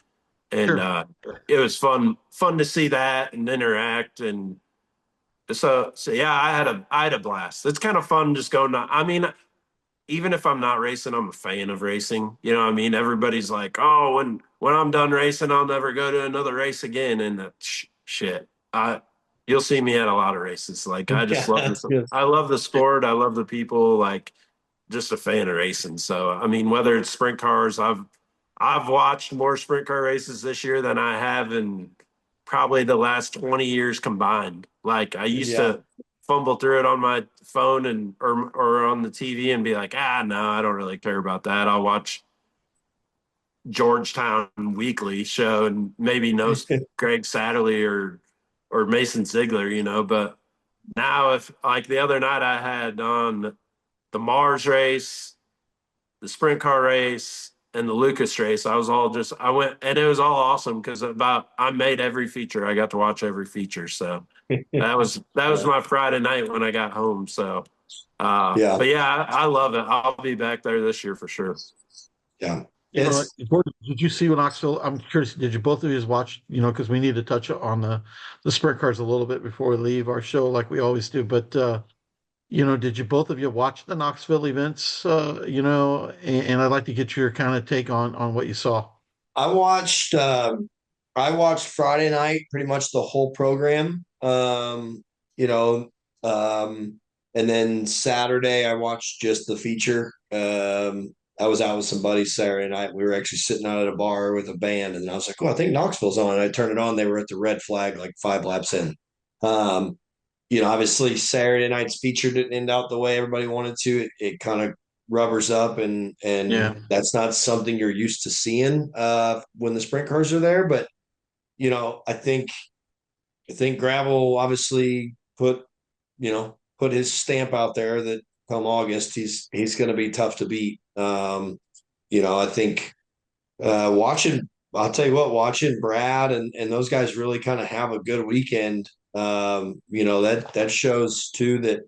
Sure. it was fun to see that and interact and so yeah, I had a blast. It's kind of fun just going to, I mean, even if I'm not racing, I'm a fan of racing. You know what I mean? Everybody's like, oh, when I'm done racing, I'll never go to another race again. And shit, you'll see me at a lot of races. Like I Yeah, just love that's this. good. I love the sport. I love the people. Like just a fan of racing. So I mean, whether it's sprint cars, I've watched more sprint car races this year than I have in probably the last 20 years combined. Like I used Yeah. to fumble through it on my phone and or on the TV and be like, no, I don't really care about that. I'll watch Georgetown Weekly show and maybe know Greg Satterley or Mason Ziegler, you know. But now, if like the other night, I had on the Mars race, the sprint car race, and the Lucas race. I went and it was all awesome because about I made every feature. I got to watch every feature. So that was Yeah. my Friday night when I got home. So Yeah. but yeah, I love it. I'll be back there this year for sure. Yeah. It's Gordon, did you see what Knoxville? I'm curious. Did you both of you watch? Because we need to touch on the sprint cars a little bit before we leave our show, like we always do. But did you both of you watch the Knoxville events? And I'd like to get your kind of take on what you saw. I watched I watched Friday night pretty much the whole program. You know, and then Saturday I watched just the feature. I was out with some buddies Saturday night. We were actually sitting out at a bar with a band, and I was like, "Oh, I think Knoxville's on." And I turned it on. They were at the red flag, like 5 laps in. Um, Obviously Saturday night's feature didn't end out the way everybody wanted to. It kind of rubbers up, Yeah. and that's not something you're used to seeing when the sprint cars are there. But I think gravel obviously put his stamp out there that come August he's going to be tough to beat. I think watching I'll tell you what, watching Brad and those guys really kind of have a good weekend. That shows too that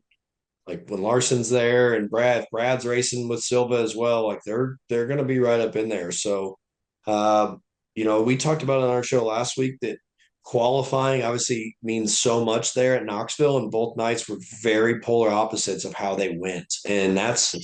like when Larson's there and Brad's racing with Silva as well, like they're going to be right up in there. So, we talked about on our show last week that qualifying obviously means so much there at Knoxville, and both nights were very polar opposites of how they went, and that's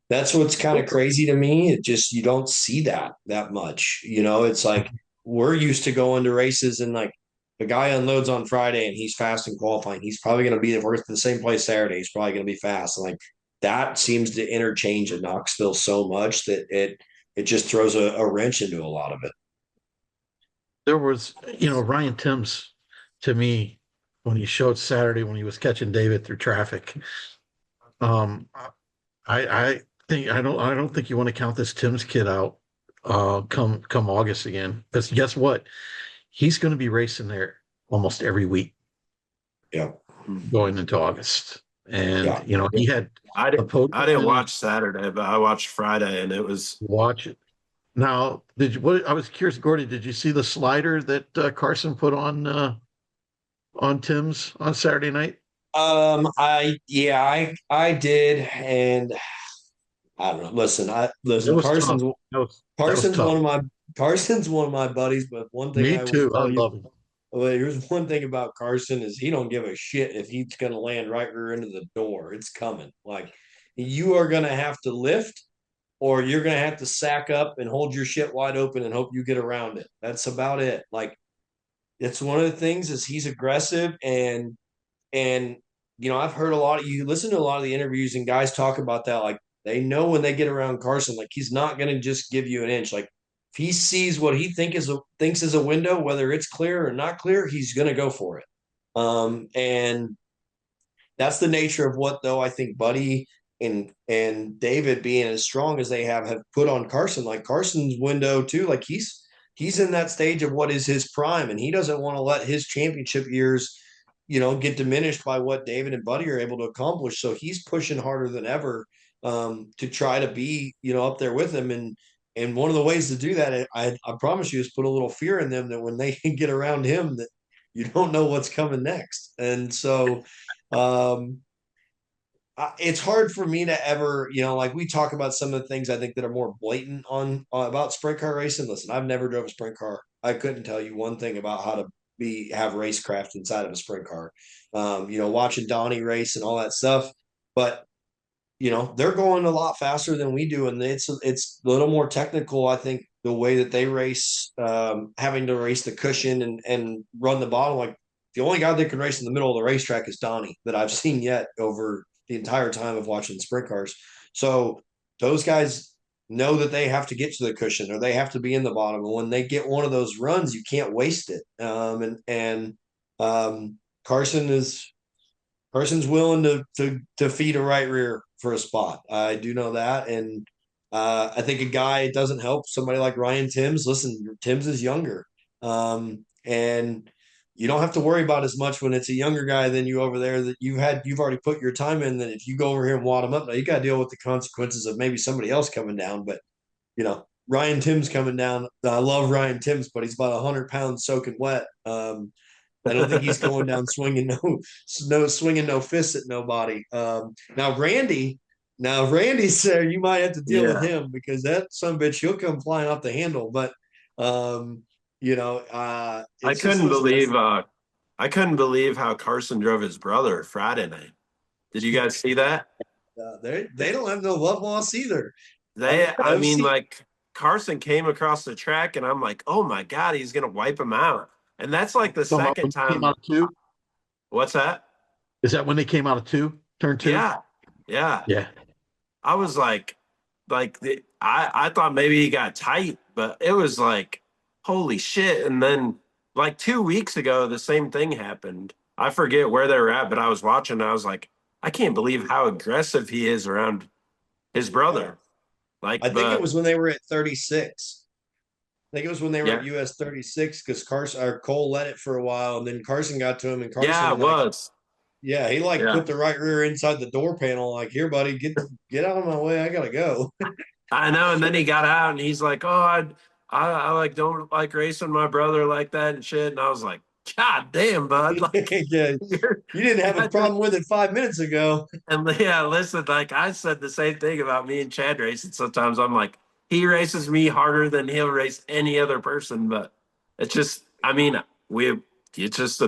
what's kind of crazy to me. It just you don't see that much. It's like we're used to going to races and like the guy unloads on Friday and he's fast in qualifying. He's probably going to be if we're at the same place Saturday. He's probably going to be fast. And like that seems to interchange at Knoxville so much that it just throws a wrench into a lot of it. There was, Ryan Timms to me when he showed Saturday when he was catching David through traffic. Um, I think I don't think you want to count this Timms kid out come August again. Because guess what? He's going to be racing there almost every week Yeah, going into August. And yeah, he had I a didn't I podium didn't finish. watch Saturday, but I watched Friday and it was Watch it. Now, I was curious, Gordy, did you see the slider that Carson put on Tim's on Saturday night? I did, and I don't know. It Listen. was tough. That was Carson's tough. Carson's one of my buddies. But one thing Me I will too. I tell you, love him. well, here's one thing about Carson is he don't give a shit if he's going to land right rear into the door. It's coming. Like you are going to have to lift, or you're going to have to sack up and hold your shit wide open and hope you get around it. That's about it. Like it's one of the things is he's aggressive and I've heard a lot of you listen to a lot of the interviews and guys talk about that. Like they know when they get around Carson, like he's not going to just give you an inch. Like if he sees what he thinks is a window, whether it's clear or not clear, he's going to go for it. And that's the nature of what though I think Buddy and David being as strong as they have put on Carson. Like Carson's window too. Like he's in that stage of what is his prime, and he doesn't want to let his championship years get diminished by what David and Buddy are able to accomplish. So he's pushing harder than ever to try to be, up there with him. And one of the ways to do that, I promise you, is put a little fear in them that when they get around him, that you don't know what's coming next. And so um, it's hard for me to ever, like we talk about some of the things I think that are more blatant on about sprint car racing. Listen, I've never drove a sprint car. I couldn't tell you one thing about how to have racecraft inside of a sprint car. Watching Donnie race and all that stuff, but they're going a lot faster than we do, and it's a little more technical. I think the way that they race, having to race the cushion and run the bottom, like the only guy that can race in the middle of the racetrack is Donnie that I've seen yet over the entire time of watching sprint cars. So those guys know that they have to get to the cushion or they have to be in the bottom. And when they get one of those runs, you can't waste it. Carson is Carson's willing to feed a right rear for a spot. I do know that, and I think a guy it doesn't help somebody like Ryan Timms. Listen, Timms is younger, and you don't have to worry about as much when it's a younger guy than you over there that you've already put your time in. That if you go over here and wad him up, now you got to deal with the consequences of maybe somebody else coming down. But Ryan Timms coming down. I love Ryan Timms, but he's about 100 pounds soaking wet. I don't think he's going down swinging no fists at nobody. Now Randy's there. You might have to deal with him because that son bitch he'll come flying off the handle. But I couldn't believe how Carson drove his brother Friday night. Did you guys see that? They don't have no love loss either. Like Carson came across the track, and I'm like, oh my God, he's gonna wipe him out. And that's like the second time. Came out of two? What's that? Is that when they came out of turn two? Yeah. I was like I thought maybe he got tight, but it was like, holy shit. And then like 2 weeks ago, the same thing happened. I forget where they were at, but I was watching. And I was like, I can't believe how aggressive he is around his brother. Like, I think it was when they were at 36. I think it was when they were at US 36 because Cole led it for a while, and then Carson got to him, and Carson was. Yeah, he put the right rear inside the door panel, like, here, buddy, get out of my way, I gotta go. I know, and then he got out, and he's like, oh, I like don't like racing my brother like that and shit, and I was like, God damn, bud, like, yeah, you didn't have a problem with it 5 minutes ago. And listen, like I said the same thing about me and Chad racing. Sometimes I'm like, he races me harder than he'll race any other person. But it's just, it's just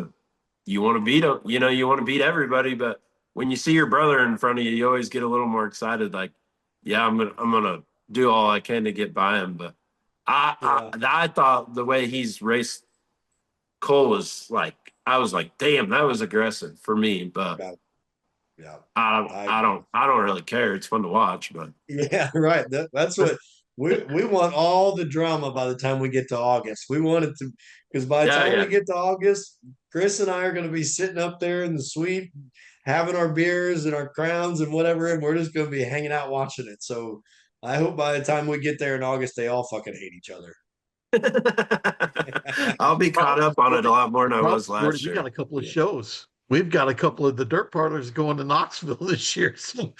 you want to beat him, you want to beat everybody. But when you see your brother in front of you, you always get a little more excited. Like, yeah, I'm gonna do all I can to get by him. But I thought the way he's raced Cole was like, I was like, damn, that was aggressive for me. But yeah, I don't really care. It's fun to watch. But yeah, right. That's what. We want all the drama by the time we get to August. We want it to, because by the time we get to August, Chris and I are going to be sitting up there in the suite, having our beers and our crowns and whatever, and we're just going to be hanging out watching it. So I hope by the time we get there in August, they all fucking hate each other. I'll be caught up on it a lot more than I was last year. We got a couple of shows. We've got a couple of the dirt parlors going to Knoxville this year. So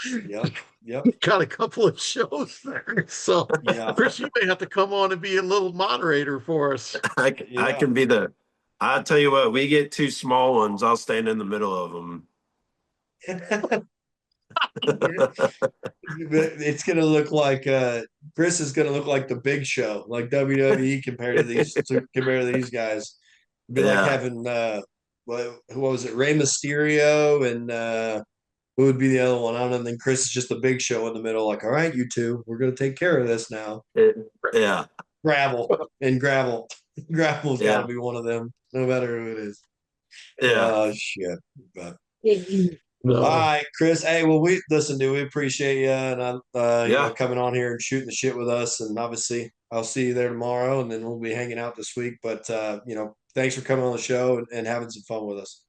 Yep. got a couple of shows there. So, Yeah. Chris, you may have to come on and be a little moderator for us. I Yeah. can be I'll tell you what, we get two small ones. I'll stand in the middle of them. It's gonna look like Chris is gonna look like the Big Show, like WWE compared to these guys. It'd be like Yeah. having what was it, Rey Mysterio and who would be the other one? I don't know. And then Chris is just the Big Show in the middle, like, all right, you two, we're gonna take care of this now. Yeah. Gravel and gravel. Gravel's got to Yeah. be one of them, no matter who it is. Yeah. Oh shit! But all No. right, Chris. Hey, well, we listen, dude. We appreciate you and Yeah. coming on here and shooting the shit with us. And obviously, I'll see you there tomorrow, and then we'll be hanging out this week. But thanks for coming on the show and having some fun with us.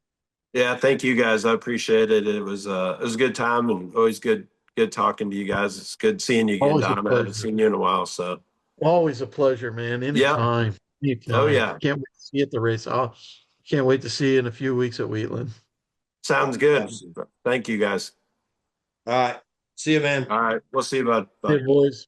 Yeah. Thank you guys. I appreciate it. It was a good time and always good talking to you guys. It's good seeing you again, Always a Don. I haven't pleasure. seen you in a while. So Always a pleasure, man. yeah. Anytime. Oh Anytime. yeah. Can't wait to see you at the race. Can't wait to see you in a few weeks at Wheatland. Sounds good. Absolutely. Thank you guys. All right. See you, man. All right. We'll see you, bud. Hey, Bye. boys.